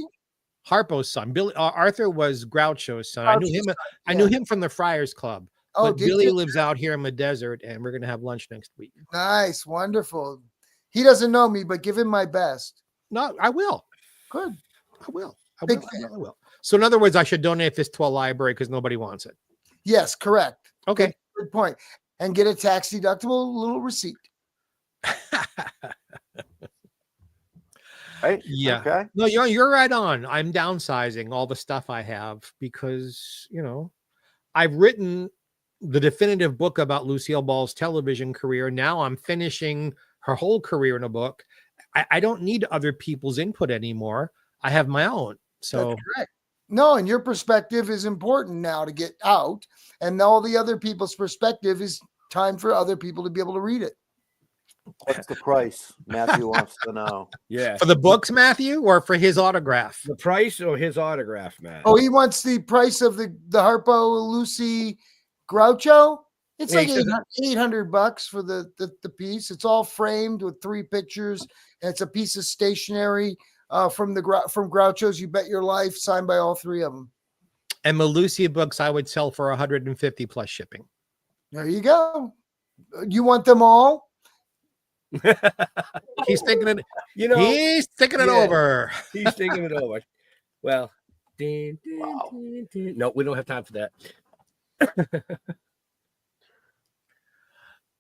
Harpo's son. Billy Arthur was Groucho's son. I knew him. Groucho's I son, knew yeah. him from the Friars Club. Oh, But did Billy you? lives out here in the desert, and we're going to have lunch next week. Nice, wonderful. He doesn't know me, but give him my best. No, I will. Good. I will. I Big will. fan. I will. So in other words, I should donate this to a library because nobody wants it. Yes, correct. Okay. Good point. And get a tax deductible little receipt. Right? Yeah. Okay. No, you're right on. I'm downsizing all the stuff I have because, I've written the definitive book about Lucille Ball's television career. Now I'm finishing her whole career in a book. I don't need other people's input anymore. I have my own. So That's correct. No, and your perspective is important now to get out, and all the other people's perspective is time for other people to be able to read it. What's the price? Matthew wants to know. Yeah. for the books, Matthew, or for his autograph? The price or his autograph, Matt? Oh, he wants the price of the Harpo Lucy Groucho. It's Yeah, like he says- $800 for the piece. It's all framed with 3 pictures, and it's a piece of stationery from Groucho's You Bet Your Life, signed by all 3 of them. And the Lucy books I would sell for 150 plus shipping. There you go. You want them all? He's thinking it. He's He's thinking it yeah. over. He's thinking it over. Well, Wow. no, we don't have time for that.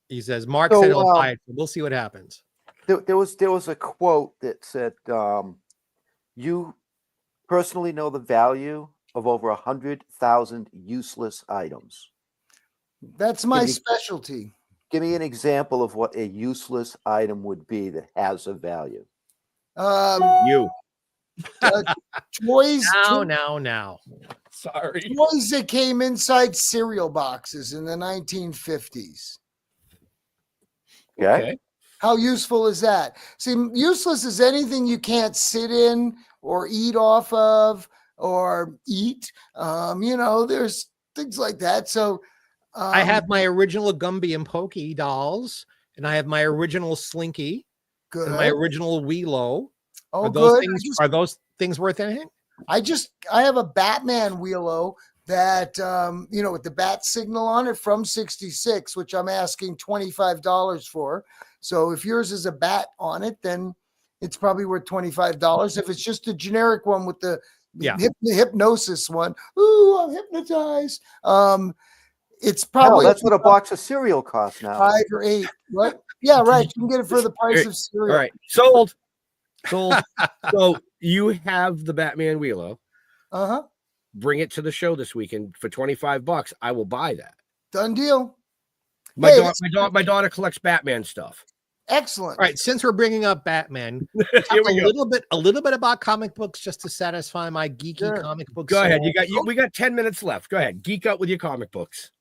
He says, Mark So, said he'll buy it. We'll see what happens. There was a quote that said, "You personally know the value of over 100,000 useless items." That's my Give me- specialty. Give me an example of what a useless item would be that has a value. You. Toys, Now. Sorry. toys that came inside cereal boxes in the 1950s. Okay. How useful is that? See, useless is anything you can't sit in or eat off of or eat. There's things like that. So I have my original Gumby and Pokey dolls, and I have my original Slinky good. and my original Weelo. Oh, Are those good. things? Are those things worth anything? I have a Batman Weelo that with the bat signal on it from 66, which I'm asking $25 for. So if yours is a bat on it, then it's probably worth $25. If it's just a generic one with the hypnosis one, ooh, I'm hypnotized. It's No, probably that's what a box of cereal costs now. 5 or 8. What? Yeah, right. You can get it for the price of cereal. All right. Sold. So you have the Batman Weelo. Uh-huh. Bring it to the show this weekend for $25. I will buy that. Done deal. My Hey, my daughter collects Batman stuff. Excellent. All right. Since we're bringing up Batman, Here talk we a go. little bit about comic books just to satisfy my geeky Sure. comic book. Go ahead. soul. We got 10 minutes left. Go ahead. Geek out with your comic books.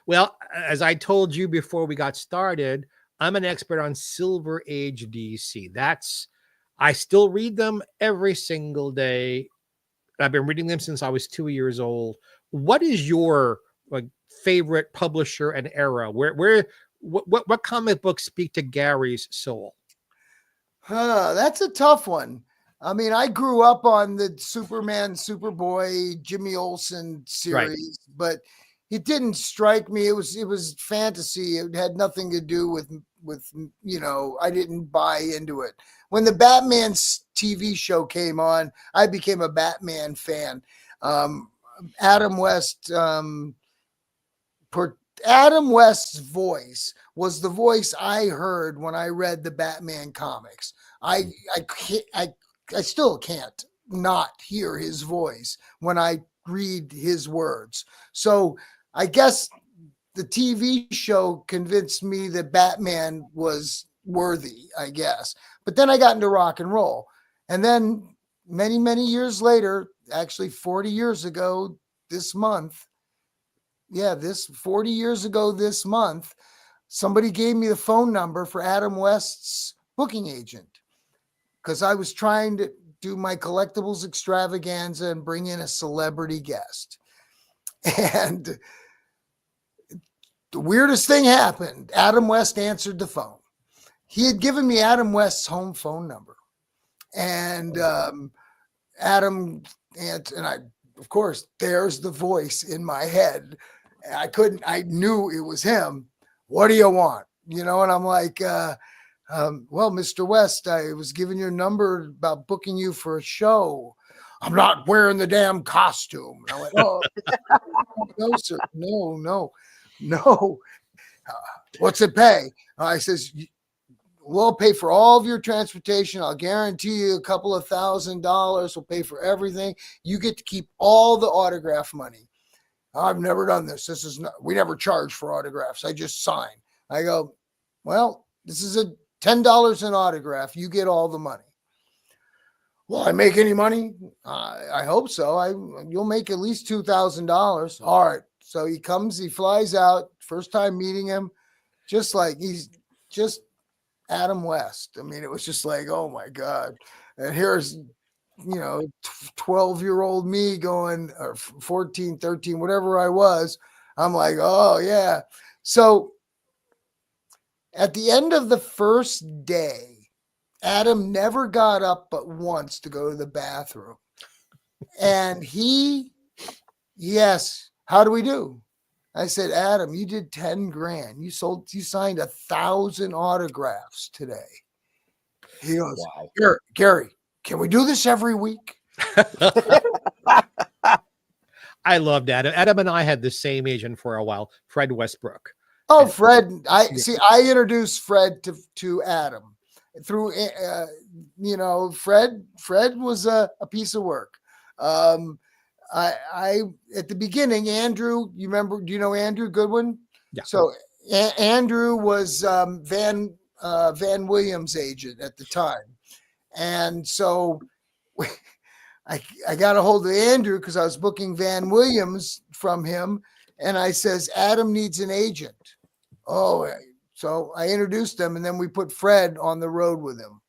Well, as I told you before we got started, I'm an expert on Silver Age DC. I still read them every single day. I've been reading them since I was 2 years old. What is your favorite publisher and era? What comic books speak to Gary's soul? That's a tough one. I mean, I grew up on the Superman, Superboy, Jimmy Olsen series, but it didn't strike me. It was fantasy. It had nothing to do with I didn't buy into it. When the Batman TV show came on, I became a Batman fan. Adam West's voice was the voice I heard when I read the Batman comics. I still can't not hear his voice when I read his words. So I guess the TV show convinced me that Batman was worthy, I guess. But then I got into rock and roll. And then many, many years later, actually 40 years ago this month, 40 years ago this month, somebody gave me the phone number for Adam West's booking agent because I was trying do my collectibles extravaganza and bring in a celebrity guest. And the weirdest thing happened. Adam West answered the phone. He had given me Adam West's home phone number. And Adam, and I, of course, there's the voice in my head. I knew it was him. What do you want? You know, and I'm like, well, Mr. West, I was giving your number about booking you for a show. I'm not wearing the damn costume. And I went, oh, no, sir. No. What's it pay? I says, we'll pay for all of your transportation. I'll guarantee you a couple of $1,000. We'll pay for everything. You get to keep all the autograph money. I've never done this. This is not, we never charge for autographs. I just sign. I go, well, this is a $10 an autograph. You get all the money. Will I make any money? I hope so. You'll make at least $2,000. All right. So he comes, he flies out. First time meeting him, just like he's just Adam West. I mean, it was just like, oh my God. And here's, 12-year-old me going, or 14, 13, whatever I was. I'm like, oh yeah. So at the end of the first day, Adam never got up but once to go to the bathroom. And yes, how do we do? I said, Adam, you did 10 grand. You signed 1,000 autographs today. He goes, wow. Gary, can we do this every week? I loved Adam. Adam and I had the same agent for a while, Fred Westbrook. Oh, Fred. I introduced Fred to Adam through, Fred was a piece of work. I at the beginning, Andrew, you remember, do you know Andrew Goodwin? Yeah. So Andrew was Van Williams' agent at the time. And so I got a hold of Andrew because I was booking Van Williams from him. And I says, Adam needs an agent. Oh, so I introduced him, and then we put Fred on the road with him.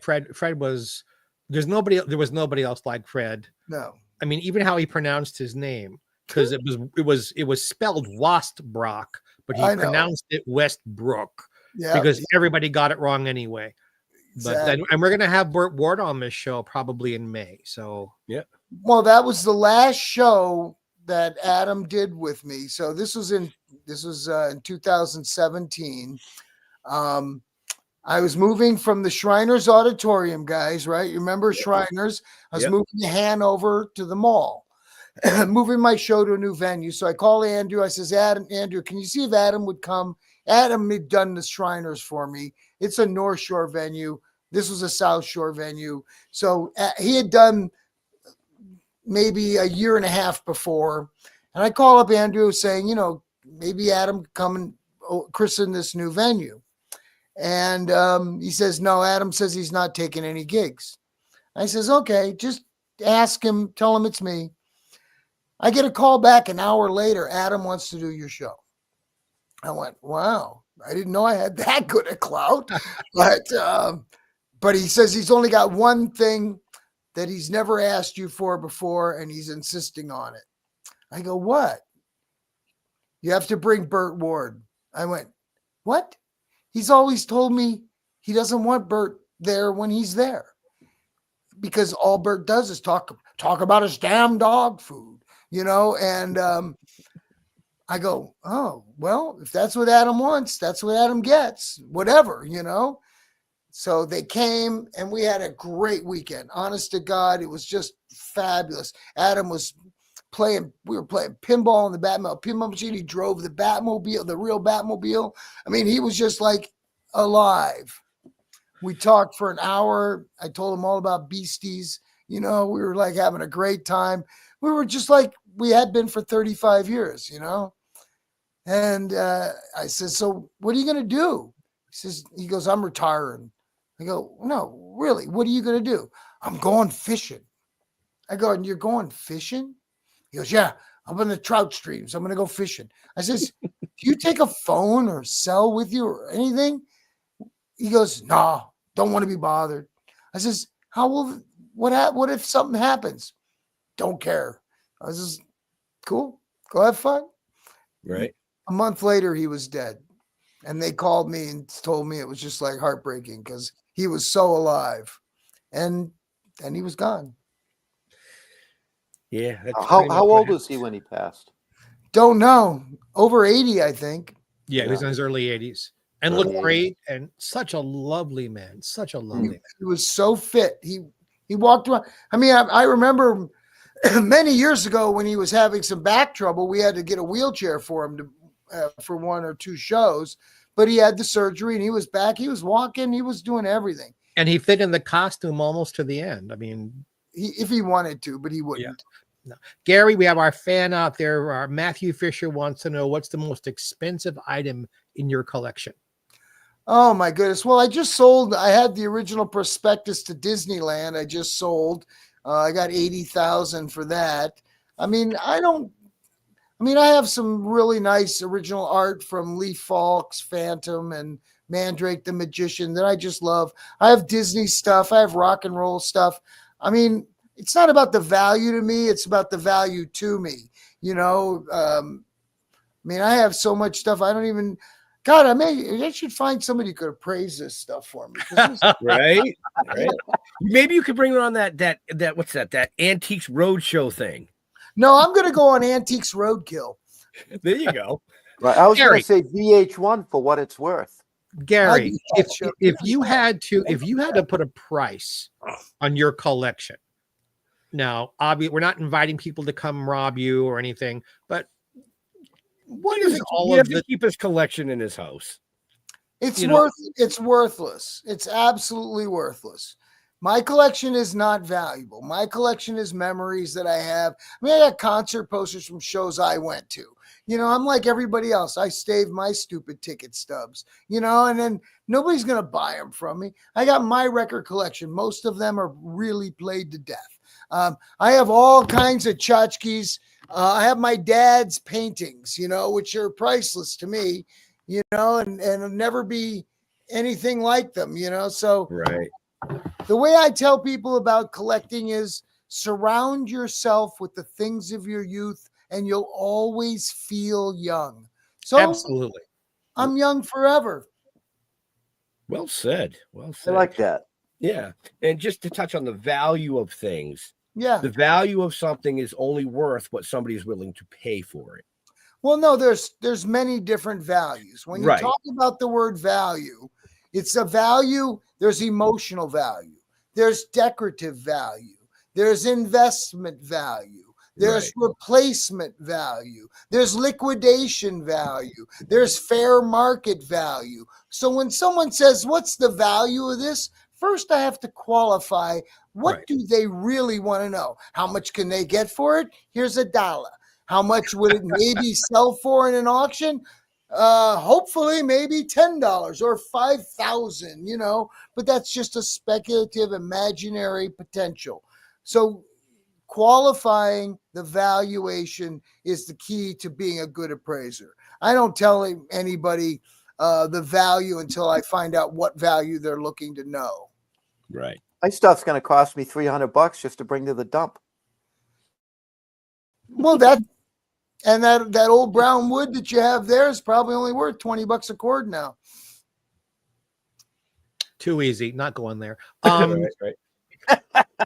Fred was, there was nobody else like Fred. No. I mean, even how he pronounced his name, because it was spelled Wastbrock, but he pronounced it Westbrook because everybody got it wrong anyway. But and we're gonna have Burt Ward on this show probably in May. So yeah. Well, that was the last show that Adam did with me. So this was in 2017. I was moving from the Shriners Auditorium, guys, right? You remember Shriners? I was moving to Hanover to the mall, moving my show to a new venue. So I call Andrew. I says, Andrew, can you see if Adam would come? Adam had done the Shriners for me. It's a North Shore venue. This was a South Shore venue. So he had done maybe a year and a half before. And I call up Andrew saying, maybe Adam could come and christen this new venue. And he says, no, Adam says he's not taking any gigs. I says, okay, just ask him, tell him it's me. I get a call back an hour later. Adam wants to do your show. I went, wow, I didn't know I had that good a clout. But he says he's only got one thing that he's never asked you for before, and he's insisting on it. I go, what? You have to bring Burt Ward. I went, what? He's always told me he doesn't want Burt there when he's there because all Burt does is talk about his damn dog food, and I go, oh, well, if that's what Adam wants, that's what Adam gets, whatever, So they came and we had a great weekend. Honest to God, it was just fabulous. Adam was we were playing pinball in the Batmobile. Pinball machine, he drove the Batmobile, the real Batmobile. I mean, he was just like alive. We talked for an hour. I told him all about Beasties. We were like having a great time. We were just like we had been for 35 years, And I said, so what are you going to do? He goes, I'm retiring. I go, no, really, what are you going to do? I'm going fishing. I go, and you're going fishing? He goes, yeah, I'm in the trout streams. I'm going to go fishing. I says, do you take a phone or cell with you or anything? He goes, no, don't want to be bothered. I says, what if something happens? Don't care. I was just cool. Go have fun. Right. A month later, he was dead. And they called me and told me it was just like heartbreaking because he was so alive. And then he was gone. Yeah. That's How pretty much what old happened. was he when he passed? Don't know. Over 80, I think. Yeah, he was in his early 80s and looked Early 80s. great and such a lovely man. Such a lovely man. He was so fit. He walked around. I mean, I remember many years ago when he was having some back trouble, we had to get a wheelchair for him to for one or two shows, but he had the surgery and he was back. He was walking. He was doing everything. And he fit in the costume almost to the end. I mean, If he wanted to, but he wouldn't. no. Gary, we have our fan out there. Our Matthew Fisher wants to know what's the most expensive item in your collection. Oh my goodness. Well, I had the original prospectus to Disneyland. I just sold. I got 80,000 for that. I have some really nice original art from Lee Falk's Phantom and Mandrake the Magician that I just love. I have Disney stuff. I have rock and roll stuff. I mean, it's not about the value to me. It's about the value to me. I have so much stuff. I don't even, God, I should find somebody who could appraise this stuff for me. Right. Maybe you could bring on that what's that Antiques Road Show thing. No, I'm going to go on Antiques Roadkill. There you go. Right. I was going Gary. to say VH1 for what it's worth. Gary, I- if you had to put a price on your collection, now obviously we're not inviting people to come rob you or anything, but what is all He of has to the keep his collection in his house. It's You know- it's worthless. It's absolutely worthless. My collection is not valuable. My collection is memories that I have. I got concert posters from shows I went to. I'm like everybody else. I stave my stupid ticket stubs, and then nobody's going to buy them from me. I got my record collection. Most of them are really played to death. I have all kinds of tchotchkes. I have my dad's paintings, which are priceless to me, and it'll never be anything like them, So Right. the way I tell people about collecting is surround yourself with the things of your youth and you'll always feel young. So absolutely. I'm young forever. Well said. Well I said. like that. Yeah. And just to touch on the value of things, Yeah. the value of something is only worth what somebody is willing to pay for it. Well, no, there's many different values. When you Right. talk about the word value, it's a value. There's emotional value. There's decorative value. There's investment value. There's replacement value. There's liquidation value. There's fair market value. So when someone says, what's the value of this? First, I have to qualify. What Right. do they really want to know? How much can they get for it? Here's $1. How much would it maybe sell for in an auction? Hopefully maybe $10 or $5,000, but that's just a speculative imaginary potential. So qualifying the valuation is the key to being a good appraiser. I don't tell anybody the value until I find out what value they're looking to know. Right. My stuff's going to cost me $300 just to bring to the dump. Well, that old brown wood that you have there is probably only worth $20 a cord now. Too easy, not going there. Right.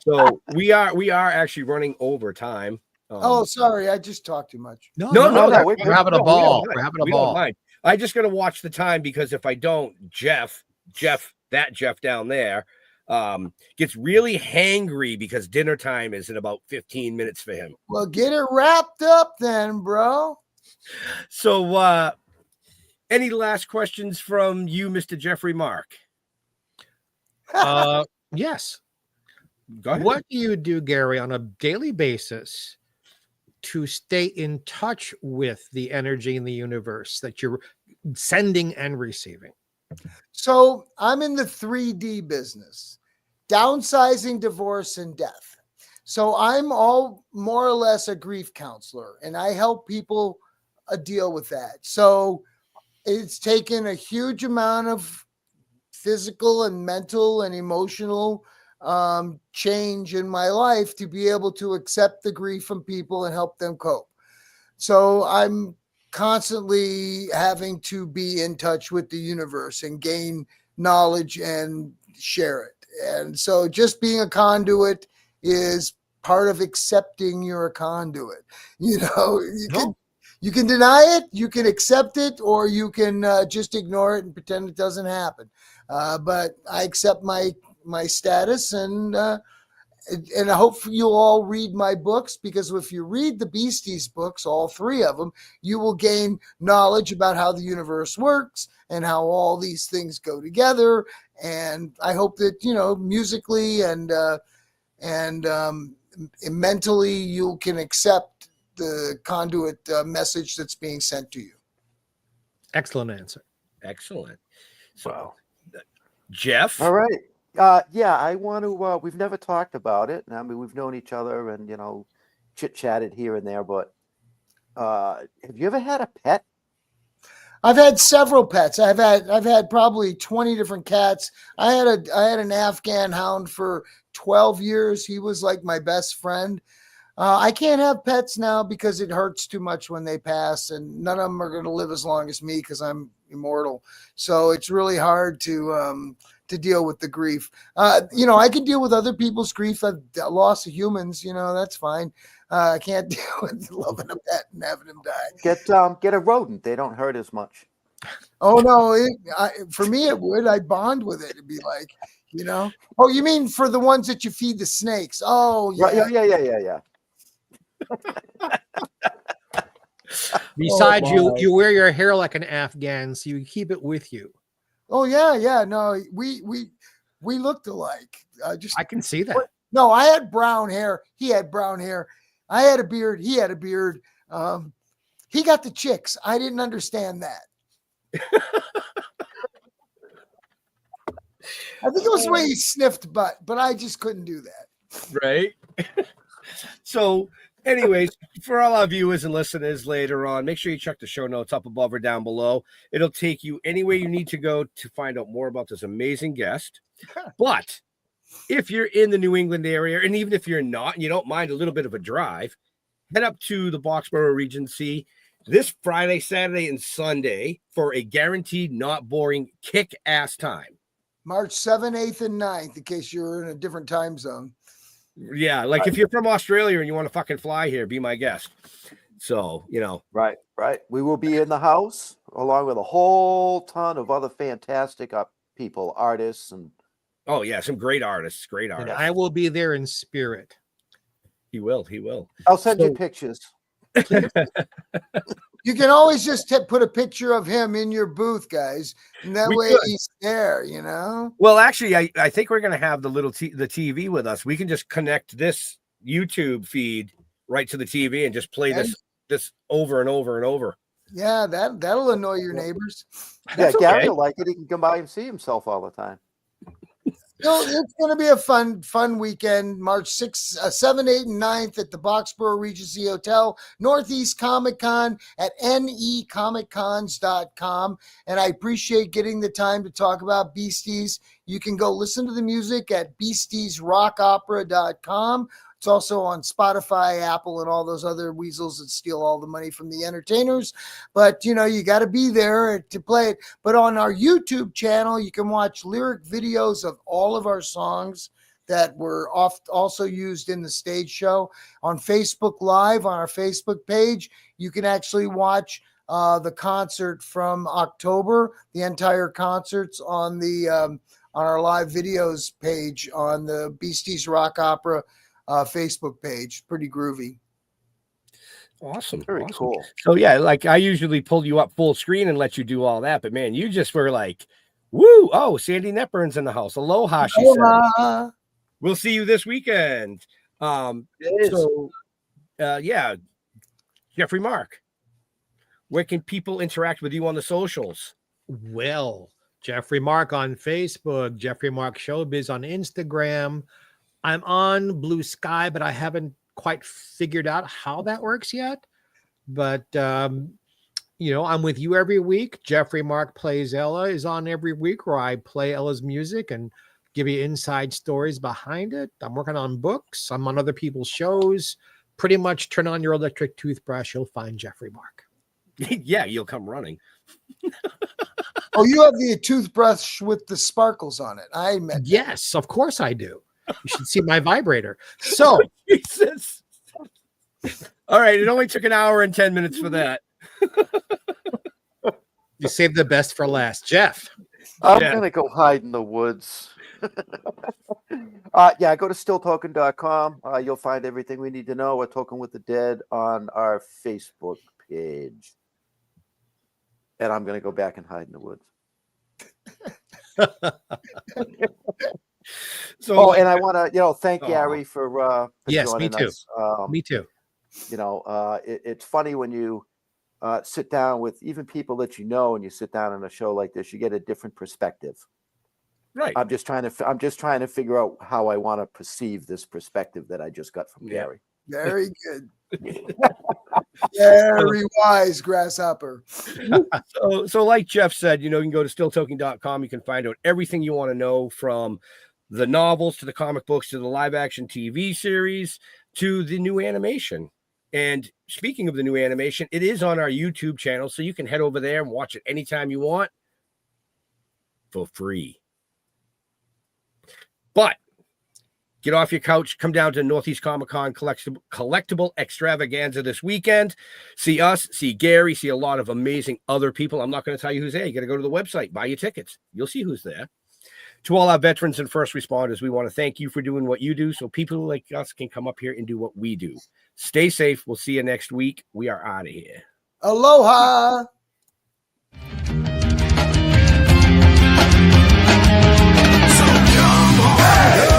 So we are actually running over time. Oh, sorry, I just talked too much. No, we're having a we ball. don't mind. We're having a We don't ball. mind. I just got to watch the time because if I don't, Jeff down there, gets really hangry because dinner time is in about 15 minutes for him. Well, get it wrapped up then, bro. So, any last questions from you, Mr. Jeffrey Mark? Yes. Go ahead. What do you do, Gary, on a daily basis to stay in touch with the energy in the universe that you're sending and receiving? So I'm in the 3D business, downsizing, divorce, and death. So I'm all more or less a grief counselor, and I help people deal with that. So it's taken a huge amount of physical and mental and emotional change in my life to be able to accept the grief from people and help them cope. So I'm constantly having to be in touch with the universe and gain knowledge and share it. And so just being a conduit is part of accepting you're a conduit. You can deny it, you can accept it, or you can just ignore it and pretend it doesn't happen. But I accept my status, and I hope you'll all read my books, because if you read the Beasties books, all 3 of them, you will gain knowledge about how the universe works and how all these things go together. And I hope that, musically and mentally, you can accept the conduit message that's being sent to you. Excellent answer. Excellent. So, Wow. Jeff. All right. Yeah, I want to. We've never talked about it. I mean, we've known each other and chit chatted here and there. But have you ever had a pet? I've had several pets. I've had probably 20 different cats. I had an Afghan hound for 12 years. He was like my best friend. I can't have pets now because it hurts too much when they pass, and none of them are going to live as long as me because I'm immortal. So it's really hard to deal with the grief. I can deal with other people's grief. I've lost humans, that's fine. I can't deal with loving a pet and having him die. Get a rodent. They don't hurt as much. Oh no, for me it would. I'd bond with it. It'd be like, Oh, you mean for the ones that you feed the snakes? Oh yeah, Right, yeah. Besides, you wear your hair like an Afghan, so you keep it with you. Oh yeah. No, we looked alike. I can see that. No, I had brown hair. He had brown hair. I had a beard. He had a beard. He got the chicks. I didn't understand that. I think it was the way he sniffed butt, but I just couldn't do that. Right. So, anyways, for all our viewers and listeners later on, make sure you check the show notes up above or down below. It'll take you anywhere you need to go to find out more about this amazing guest. But if you're in the New England area, and even if you're not, and you don't mind a little bit of a drive, head up to the Boxborough Regency this Friday, Saturday, and Sunday for a guaranteed not boring kick-ass time. March 7th, 8th, and 9th, in case you're in a different time zone. Yeah, like if you're from Australia and you want to fucking fly here, be my guest. So, Right. We will be in the house along with a whole ton of other fantastic people, artists, and oh yeah, some great artists. And I will be there in spirit. He will. I'll send you pictures. You can always just put a picture of him in your booth, guys, and that way he's there. Well, actually, I think we're gonna have the TV with us. We can just connect this YouTube feed right to the TV and just play this over and over and over. Yeah, that'll annoy your neighbors. Yeah, Gary will like it. He can come by and see himself all the time. So it's going to be a fun weekend, March 6th, 7th, 8th, and 9th at the Boxborough Regency Hotel, Northeast Comic Con at necomiccons.com. And I appreciate getting the time to talk about Beasties. You can go listen to the music at beastiesrockopera.com. It's also on Spotify, Apple, and all those other weasels that steal all the money from the entertainers. But, you got to be there to play it. But on our YouTube channel, you can watch lyric videos of all of our songs that were also used in the stage show. On Facebook Live, on our Facebook page, you can actually watch the concert from October, the entire concerts on our live videos page on the Beasties Rock Opera Facebook page. Pretty groovy. Awesome. Very cool. So yeah, like I usually pull you up full screen and let you do all that, but man, you just were like, woo! Oh, Sandy Netburn's in the house. Aloha, she said. We'll see you this weekend. Yeah, Jeffrey Mark, where can people interact with you on the socials? Well, Jeffrey Mark on Facebook, Jeffrey Mark Showbiz on Instagram. I'm on Blue Sky, but I haven't quite figured out how that works yet. But, I'm with you every week. Jeffrey Mark Plays Ella is on every week where I play Ella's music and give you inside stories behind it. I'm working on books. I'm on other people's shows. Pretty much turn on your electric toothbrush. You'll find Jeffrey Mark. Yeah, you'll come running. Oh, you have the toothbrush with the sparkles on it. I meant Yes, of course I do. You should see my vibrator. So, Jesus. All right, it only took an hour and 10 minutes for that. you saved the best for last. Jeff. I'm Yeah. gonna go hide in the woods. Yeah, go to stilltoken.com. You'll find everything we need to know. We're Talking with the Dead on our Facebook page. And I'm gonna go back and hide in the woods. So, and I want to, thank Oh. Gary for Yes, me joining too. us. Me too. It's funny when you sit down with even people that you know, and you sit down on a show like this, you get a different perspective. right. I'm just trying to figure out how I want to perceive this perspective that I just got from Yeah. Gary. very good. Very wise, grasshopper. So like Jeff said, you can go to stilltoking.com. You can find out everything you want to know, from the novels to the comic books to the live action TV series to the new animation. And speaking of the new animation, it is on our YouTube channel, so you can head over there and watch it anytime you want for free. But get off your couch, come down to Northeast Comic-Con collectible extravaganza this weekend. See us, see Gary, see a lot of amazing other people. I'm not going to tell you who's there. You got to go to the website, buy your tickets. You'll see who's there. To all our veterans and first responders, we want to thank you for doing what you do so people like us can come up here and do what we do. Stay safe. We'll see you next week. We are out of here. Aloha. So come on.